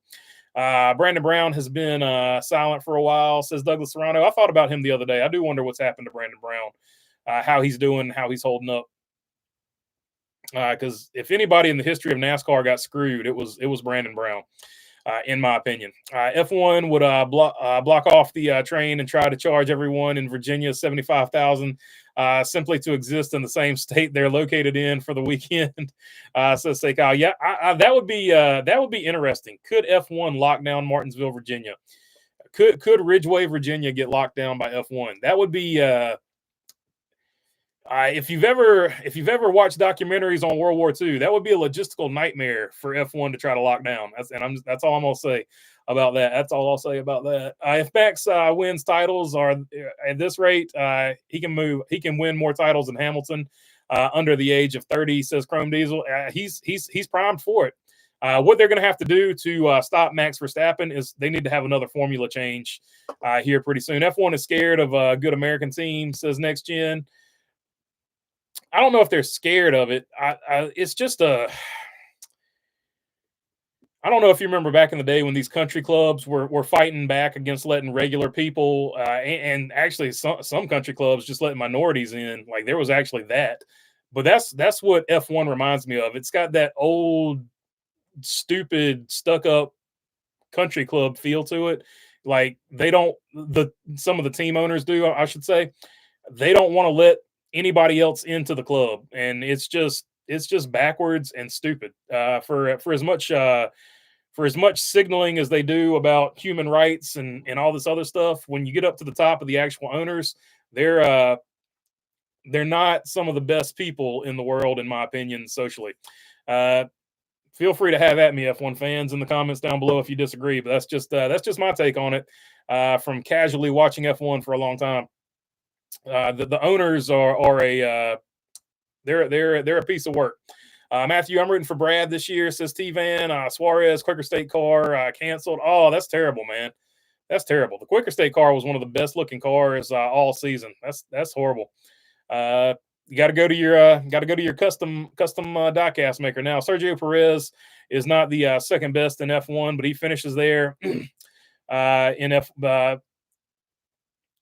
Brandon Brown has been silent for a while, says Douglas Serrano. I thought about him the other day. I do wonder what's happened to Brandon Brown, how he's doing, how he's holding up. Because if anybody in the history of NASCAR got screwed, it was Brandon Brown. In my opinion, F1 would block off the train and try to charge everyone in Virginia $75,000 simply to exist in the same state they're located in for the weekend. Says say Kyle, yeah, that would be interesting. Could F1 lock down Martinsville, Virginia? Could Ridgeway, Virginia get locked down by F1? That would be. If you've ever watched documentaries on World War II, that would be a logistical nightmare for F1 to try to lock down. That's all I'm gonna say about that. That's all I'll say about that. If Max wins titles, or at this rate, he can win more titles than Hamilton under the age of 30. Says Chrome Diesel. He's primed for it. What they're going to have to do to stop Max Verstappen is they need to have another formula change here pretty soon. F1 is scared of a good American team. Says Next Gen. I don't know if they're scared of it. It's just I don't know if you remember back in the day when these country clubs were fighting back against letting regular people and actually some country clubs just letting minorities in. Like there was actually that. But that's what F1 reminds me of. It's got that old, stupid, stuck up country club feel to it. Like some of the team owners do, I should say. They don't want to let anybody else into the club, and it's just backwards and stupid. For as much signaling as they do about human rights and all this other stuff, when you get up to the top of the actual owners, they're not some of the best people in the world, in my opinion, socially. Feel free to have at me, F1 fans, in the comments down below if you disagree. But that's just my take on it from casually watching F1 for a long time. The owners are they're a piece of work. Matthew, I'm rooting for Brad this year, says T-Van. Suarez Quaker State car canceled. Oh, that's terrible, man. That's terrible. The Quaker State car was one of the best looking cars all season. That's horrible. You got to go to your custom diecast maker now. Sergio Perez is not the second best in F1, but he finishes there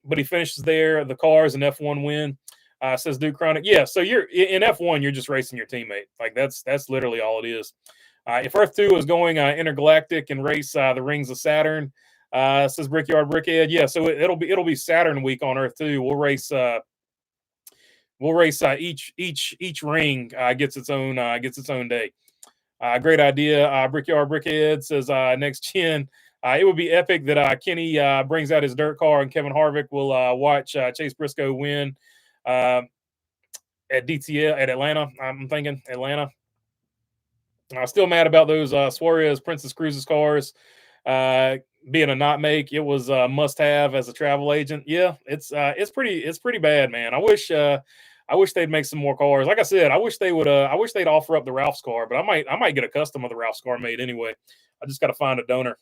but he finishes there. The cars in F1 win. Says Duke Chronic. Yeah, so you're in F1, you're just racing your teammate. Like that's literally all it is. If Earth 2 is going intergalactic and race the rings of Saturn, says Brickyard Brickhead. Yeah, so it'll be Saturn week on Earth 2. We'll race each ring gets its own day. Great idea. Brickyard Brickhead says Next Gen. It would be epic that Kenny brings out his dirt car and Kevin Harvick will watch Chase Briscoe win at DTL at Atlanta. I'm thinking Atlanta. I'm still mad about those Suarez Princess Cruises cars being a not make. It was a must have as a travel agent. Yeah, it's pretty bad, man. I wish they'd make some more cars. Like I said, I wish they'd offer up the Ralph's car, but I might get a custom of the Ralph's car made anyway. I just got to find a donor.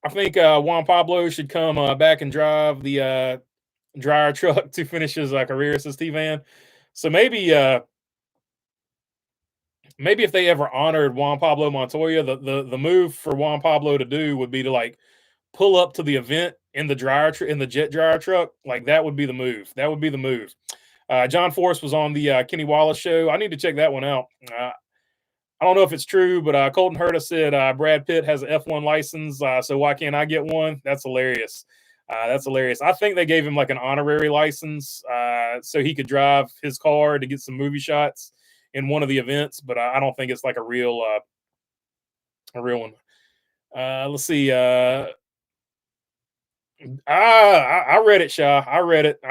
I think Juan Pablo should come back and drive the dryer truck to finish his career, says T-Van. So maybe if they ever honored Juan Pablo Montoya, the move for Juan Pablo to do would be to like pull up to the event in the in the jet dryer truck. Like that would be the move. That would be the move. John Force was on the Kenny Wallace show. I need to check that one out. I don't know if it's true, but Colton Herta said Brad Pitt has an F1 license, so why can't I get one? That's hilarious. That's hilarious. I think they gave him like an honorary license so he could drive his car to get some movie shots in one of the events, but I don't think it's like a real one. Let's see. I read it, Shaw. I read it.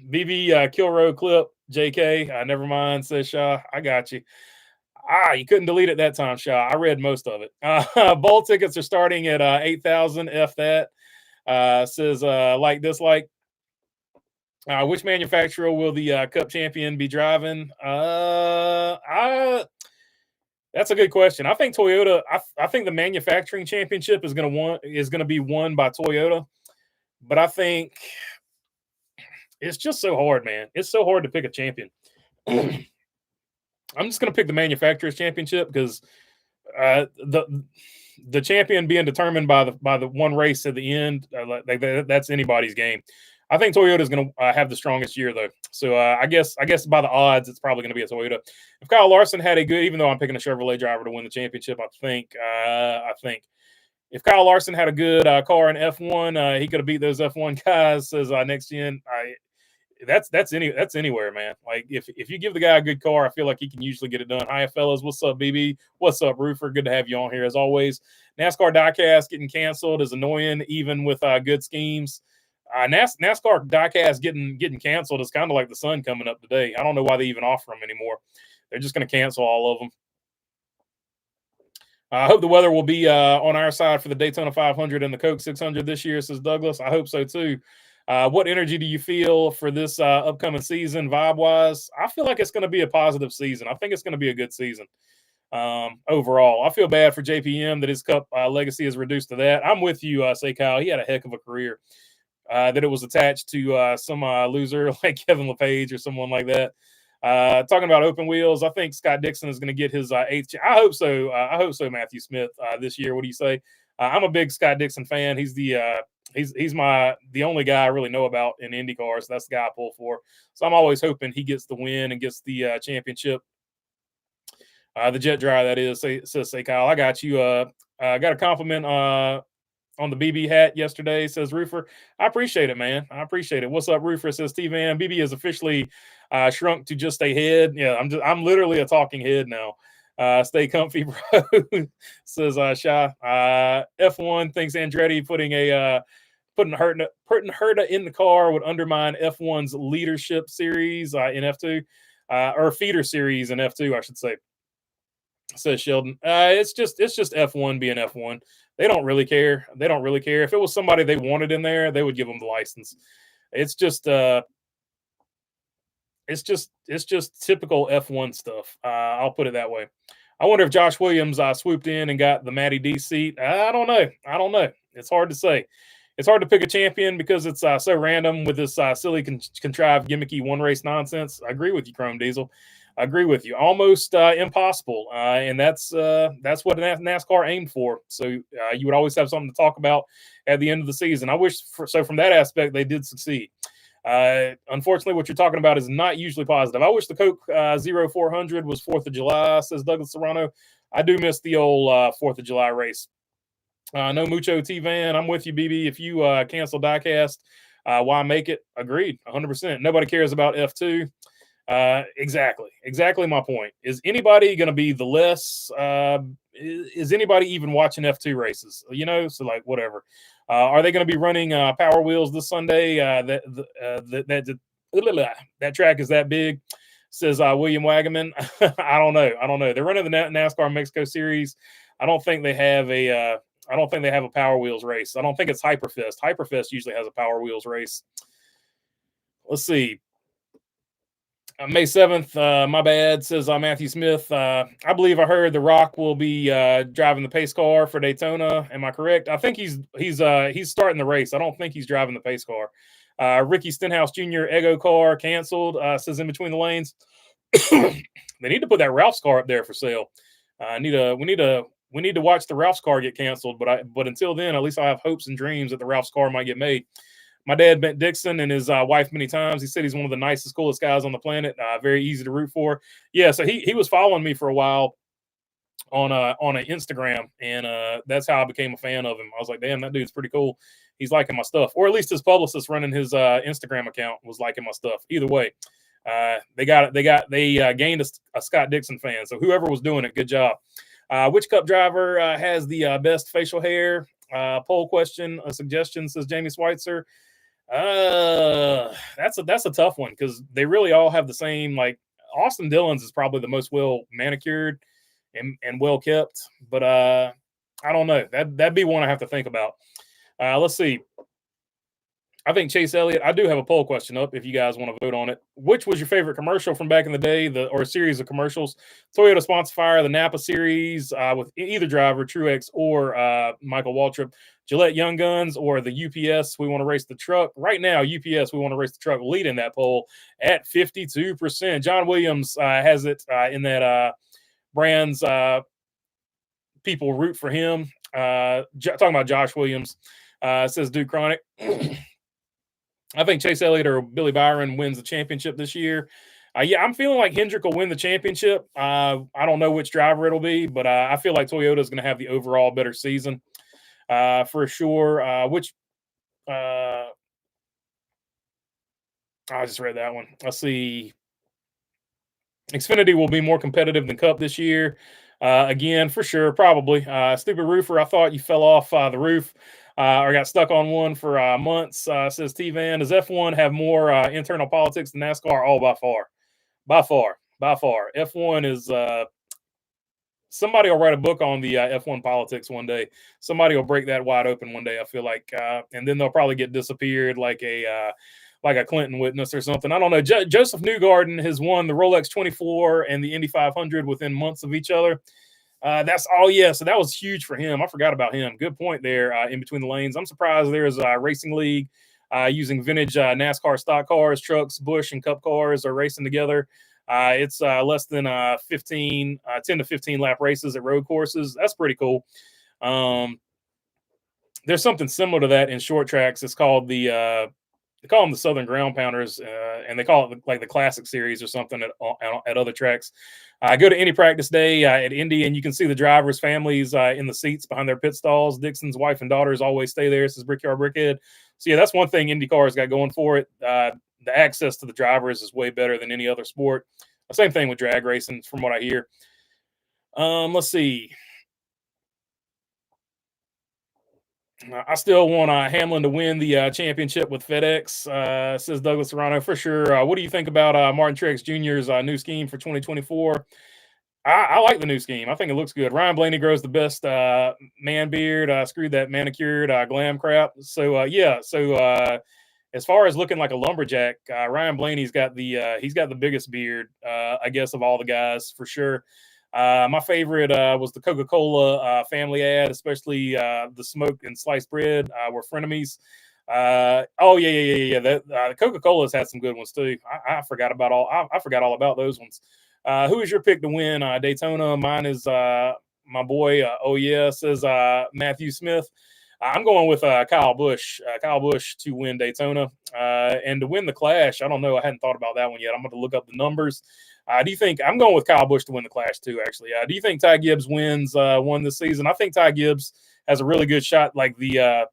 BB Kilroy clip. JK. Never mind, says Shaw. I got you. You couldn't delete it that time, Shaw. I read most of it. Bowl tickets are starting at 8,000. F that. Says like dislike. Which manufacturer will the Cup champion be driving? That's a good question. I think Toyota. I think the manufacturing championship is going to be won by Toyota, but I think it's just so hard, man. It's so hard to pick a champion. I'm just going to pick the manufacturer's championship because the champion being determined by the one race at the end, that's anybody's game. I think Toyota is going to have the strongest year though. So I guess by the odds, it's probably going to be a Toyota. If Kyle Larson had a good, even though I'm picking a Chevrolet driver to win the championship, I think if Kyle Larson had a good car in F1, he could have beat those F1 guys. Says next gen. That's anywhere, man. Like if you give the guy a good car, I feel like he can usually get it done. Hi, fellas. What's up, BB? What's up, Roofer? Good to have you on here as always. NASCAR diecast getting canceled is annoying, even with good schemes. NASCAR diecast getting canceled is kind of like the sun coming up today. I don't know why they even offer them anymore. They're just going to cancel all of them. I hope the weather will be on our side for the Daytona 500 and the Coke 600 this year, says Douglas. I hope so too. What energy do you feel for this upcoming season, vibe-wise? I feel like it's going to be a positive season. I think it's going to be a good season overall. I feel bad for JPM that his Cup legacy is reduced to that. I'm with you, say Kyle. He had a heck of a career. That it was attached to some loser like Kevin LePage or someone like that. Talking about open wheels, I think Scott Dixon is going to get his eighth. I hope so. Matthew Smith this year. What do you say? I'm a big Scott Dixon fan. He's the only guy I really know about in IndyCar, so that's the guy I pull for. So I'm always hoping he gets the win and gets the championship. The jet dryer, that is, says Kyle. I got you. I got a compliment on the BB hat yesterday, says Roofer. I appreciate it, man. I appreciate it. What's up, Roofer? Says T-Van. BB is officially shrunk to just a head. Yeah, I'm literally a talking head now. Stay comfy, bro. Says Shah. F1 thinks Andretti putting Herta in the car would undermine F1's leadership series in F2, or feeder series in F2, I should say. Says Sheldon. It's just F1 being F1. They don't really care. If it was somebody they wanted in there, they would give them the license. It's just typical F1 stuff. I'll put it that way. I wonder if Josh Williams swooped in and got the Matty D seat. I don't know. It's hard to say. It's hard to pick a champion because it's so random with this silly, contrived, gimmicky one race nonsense. I agree with you, Chrome Diesel. I agree with you. Almost impossible, and that's what NASCAR aimed for. So you would always have something to talk about at the end of the season. I wish from that aspect they did succeed. Unfortunately, what you're talking about is not usually positive. I wish the Coke 0400 was 4th of July, says Douglas Serrano. I do miss the old 4th of July race. No mucho T-Van. I'm with you, BB. If you cancel diecast, why make it? Agreed, 100%. Nobody cares about F2. Exactly my point. Is anybody going to be the less? Is anybody even watching F2 races? So like whatever. Are they going to be running Power Wheels this Sunday? That track is that big. Says William Wagaman. I don't know. They're running the NASCAR Mexico Series. I don't think they have a. I don't think they have a Power Wheels race. I don't think it's Hyperfest. Hyperfest usually has a Power Wheels race. Let's see. May 7th, my bad, says Matthew Smith. I believe I heard The Rock will be driving the pace car for Daytona. Am I correct? I think he's starting the race. I don't think he's driving the pace car. Ricky Stenhouse Jr. Ego car canceled, says in between the lanes. They need to put that Ralph's car up there for sale. We need to watch the Ralph's car get canceled, but until then, at least I have hopes and dreams that the Ralph's car might get made. My dad met Dixon and his wife many times. He said he's one of the nicest, coolest guys on the planet. Very easy to root for. Yeah, so he was following me for a while on an Instagram, and that's how I became a fan of him. I was like, damn, that dude's pretty cool. He's liking my stuff, or at least his publicist running his Instagram account was liking my stuff. Either way, they gained a Scott Dixon fan. So whoever was doing it, good job. Which Cup driver has the best facial hair? Poll question, a suggestion, says Jamie Schweitzer. That's a tough one because they really all have the same. Like Austin Dillon's is probably the most well manicured and well kept, but I don't know. That'd be one I have to think about. Let's see. I think Chase Elliott. I do have a poll question up if you guys want to vote on it. Which was your favorite commercial from back in the day, or a series of commercials? Toyota Sponsor Fire, the Napa series with either driver, Truex or Michael Waltrip. Gillette Young Guns or the UPS, we want to race the truck. Right now, UPS, we want to race the truck, leading that poll at 52%. John Williams has it in that brands people root for him. Talking about Josh Williams, says Duke Chronic. I think Chase Elliott or Billy Byron wins the championship this year. Yeah, I'm feeling like Hendrick will win the championship. I don't know which driver it'll be, but I feel like Toyota is going to have the overall better season for sure. I just read that one. Let's see. Xfinity will be more competitive than Cup this year. Again, for sure, probably. Stupid roofer, I thought you fell off the roof or got stuck on one for months, says T-Van. Does F1 have more internal politics than NASCAR? Oh, by far. F1 is somebody will write a book on the F1 politics one day. Somebody will break that wide open one day, I feel like. And then they'll probably get disappeared like a Clinton witness or something. I don't know. Joseph Newgarden has won the Rolex 24 and the Indy 500 within months of each other. That's all. Yeah. So that was huge for him. I forgot about him. Good point there in between the lanes. I'm surprised there's a racing league using vintage NASCAR stock cars, trucks, Busch and Cup cars are racing together. It's less than 10 to 15 lap races at road courses. That's pretty cool. There's something similar to that in short tracks. It's called they call them the Southern Ground Pounders, and they call it like the Classic Series or something at other tracks. Go to any practice day at Indy, and you can see the drivers' families in the seats behind their pit stalls. Dixon's wife and daughters always stay there, says Brickyard Brickhead. So, yeah, that's one thing IndyCar's got going for it. The access to the drivers is way better than any other sport. Same thing with drag racing, from what I hear. Let's see. I still want Hamlin to win the championship with FedEx, says Douglas Serrano, for sure. What do you think about Martin Truex Jr.'s new scheme for 2024? I like the new scheme. I think it looks good. Ryan Blaney grows the best man beard. Screwed that manicured glam crap. So, yeah. So, as far as looking like a lumberjack, Ryan Blaney's got the biggest beard, I guess, of all the guys, for sure. My favorite was the Coca-Cola family ad, especially the smoked and sliced bread. We're frenemies. Oh yeah. That Coca-Cola's had some good ones too. I forgot about I forgot all about those ones. Who is your pick to win Daytona? Mine is my boy. Oh yeah, says Matthew Smith. I'm going with Kyle Busch. Kyle Busch to win Daytona and to win the Clash. I don't know. I hadn't thought about that one yet. I'm going to look up the numbers. Do you think I'm going with Kyle Busch to win the Clash too? Actually, do you think Ty Gibbs wins one this season? I think Ty Gibbs has a really good shot. Like the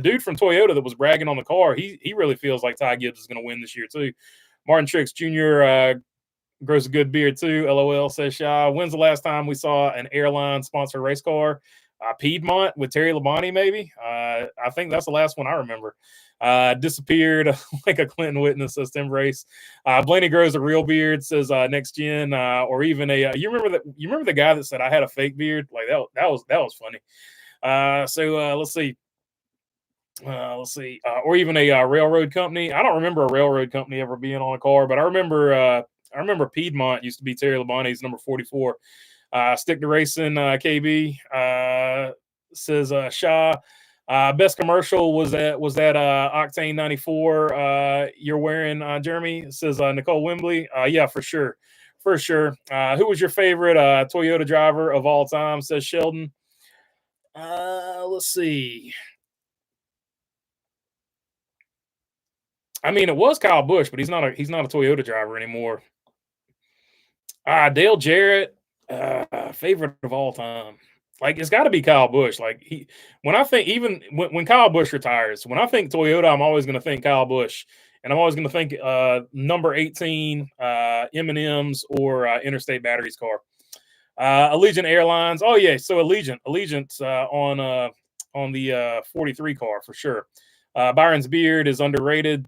dude from Toyota that was bragging on the car, he really feels like Ty Gibbs is going to win this year too. Martin Truex Jr. Grows a good beard too. LOL, says Shaw. When's the last time we saw an airline sponsor race car? Piedmont with Terry Labonte, maybe. I think that's the last one I remember. Disappeared like a Clinton witness, says Tim Race. Blaney grows a real beard, says next gen, or even a. You remember that? You remember the guy that said I had a fake beard? Like that was funny. Let's see. Or even a railroad company. I don't remember a railroad company ever being on a car, but I remember Piedmont used to be Terry Labonte's number 44. Stick to racing, KB, says Shaw. Best commercial was that Octane 94 you're wearing, Jeremy, says Nicole Wembley. Yeah, for sure. For sure. Who was your favorite Toyota driver of all time, says Sheldon. Let's see. I mean, it was Kyle Busch, but he's not a Toyota driver anymore. Dale Jarrett, favorite of all time. Like, it's got to be Kyle Busch. Like, when I think, even when Kyle Busch retires, when I think Toyota, I'm always going to think Kyle Busch, and I'm always going to think number 18 M&M's or Interstate Batteries car. Allegiant Airlines. Oh yeah, so Allegiant on the 43 car for sure. Byron's beard is underrated.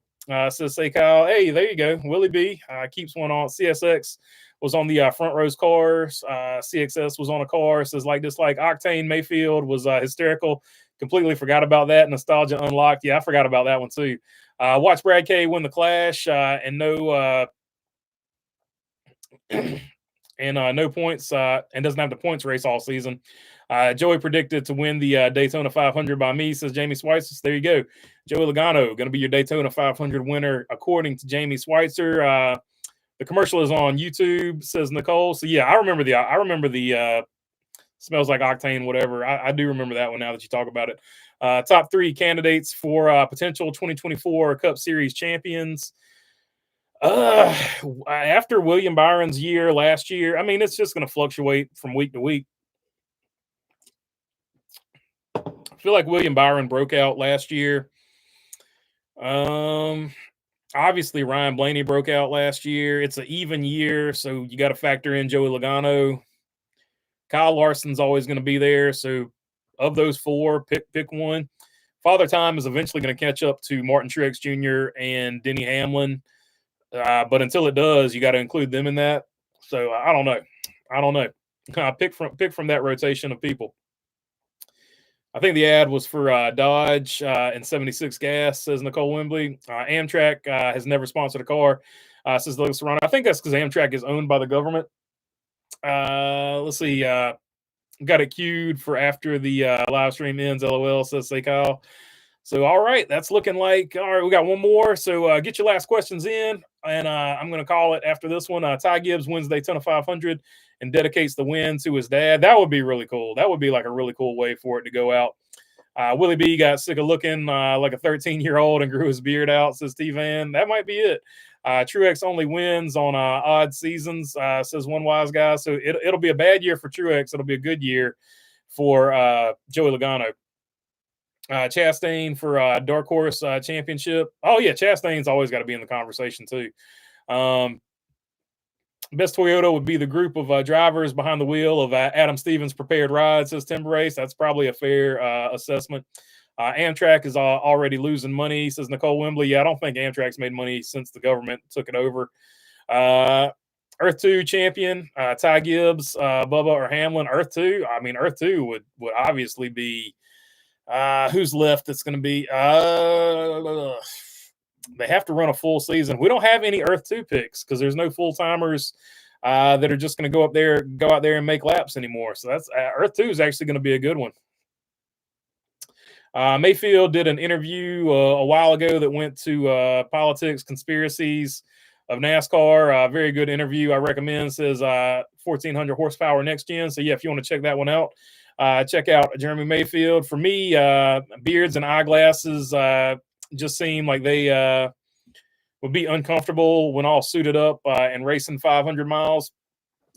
Says say Kyle. Hey, there you go. Willie B keeps one on. CSX was on the front rows cars. CXS was on a car. Says like Octane Mayfield was hysterical. Completely forgot about that. Nostalgia unlocked. Yeah, I forgot about that one too. Watch Brad K win the Clash and no no points and doesn't have the points race all season. Joey predicted to win the Daytona 500 by me, says Jamie Schweitzer. There you go. Joey Logano going to be your Daytona 500 winner, according to Jamie Schweitzer. The commercial is on YouTube, says Nicole. So yeah, I remember the smells like octane, whatever. I do remember that one now that you talk about it. Top 3 candidates for potential 2024 Cup Series champions. After William Byron's year last year, I mean, it's just going to fluctuate from week to week. I feel like William Byron broke out last year. Obviously Ryan Blaney broke out last year. It's an even year, so you got to factor in Joey Logano. Kyle Larson's always going to be there. So of those 4, pick one. Father Time is eventually going to catch up to Martin Truex Jr. and Denny Hamlin. But until it does, you got to include them in that. So I don't know. Pick from that rotation of people. I think the ad was for Dodge and 76 gas, says Nicole Wembley. Amtrak has never sponsored a car, says Lucas Serrano. I think that's because Amtrak is owned by the government. Let's see. Got it queued for after the live stream ends. LOL, says say Kyle. So, all right, that's looking like, all right, we got one more. So get your last questions in, and I'm going to call it after this one. Ty Gibbs wins Daytona 500 and dedicates the win to his dad. That would be really cool. That would be like a really cool way for it to go out. Willie B got sick of looking like a 13-year-old and grew his beard out, says T-Van. That might be it. Truex only wins on odd seasons, says one wise guy. So it'll be a bad year for Truex. It'll be a good year for Joey Logano. Chastain for Dark Horse Championship. Oh yeah, Chastain's always got to be in the conversation too. Best Toyota would be the group of drivers behind the wheel of Adam Stevens' prepared ride, says Timber Race. That's probably a fair assessment. Amtrak is already losing money, says Nicole Wembley. Yeah, I don't think Amtrak's made money since the government took it over. Earth 2 champion, Ty Gibbs, Bubba or Hamlin. Earth 2, I mean, Earth 2 would obviously be who's left that's going to be they have to run a full season. We don't have any Earth 2 picks because there's no full-timers that are just going to go out there and make laps anymore. So that's Earth 2 is actually going to be a good one. Mayfield did an interview a while ago that went to politics, conspiracies of NASCAR. Very good interview. I recommend. Says 1,400 horsepower next gen. So yeah, if you want to check that one out, check out Jeremy Mayfield. For me, beards and eyeglasses just seem like they would be uncomfortable when all suited up and racing 500 miles.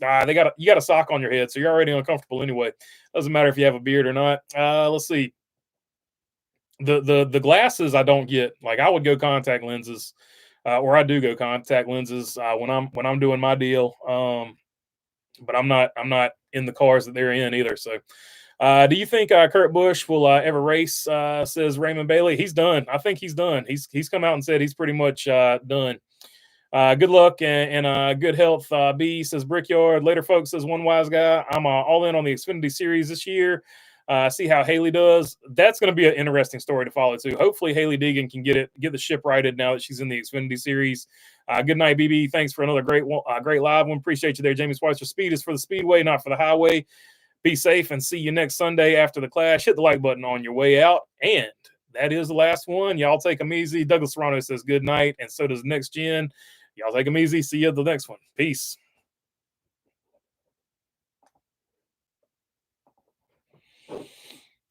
You got a sock on your head, so you're already uncomfortable anyway. Doesn't matter if you have a beard or not. Let's see. The glasses I don't get. Like I would go contact lenses. or I do go contact lenses when I'm doing my deal. But I'm not in the cars that they're in either. So, do you think Kurt Busch will ever race? Says Raymond Bailey. He's done. I think he's done. He's come out and said he's pretty much done. Good luck and good health. B says Brickyard. Later, folks, says One Wise Guy. I'm all in on the Xfinity Series this year. See how Haley does. That's going to be an interesting story to follow too. Hopefully, Haley Deegan can get the ship righted now that she's in the Xfinity Series. Good night, BB. Thanks for another great live one. Appreciate you there, Jamie Schweitzer. Speed is for the speedway, not for the highway. Be safe and see you next Sunday after the clash. Hit the like button on your way out. And that is the last one. Y'all take them easy. Douglas Serrano says good night, and so does Next Gen. Y'all take them easy. See you at the next one. Peace.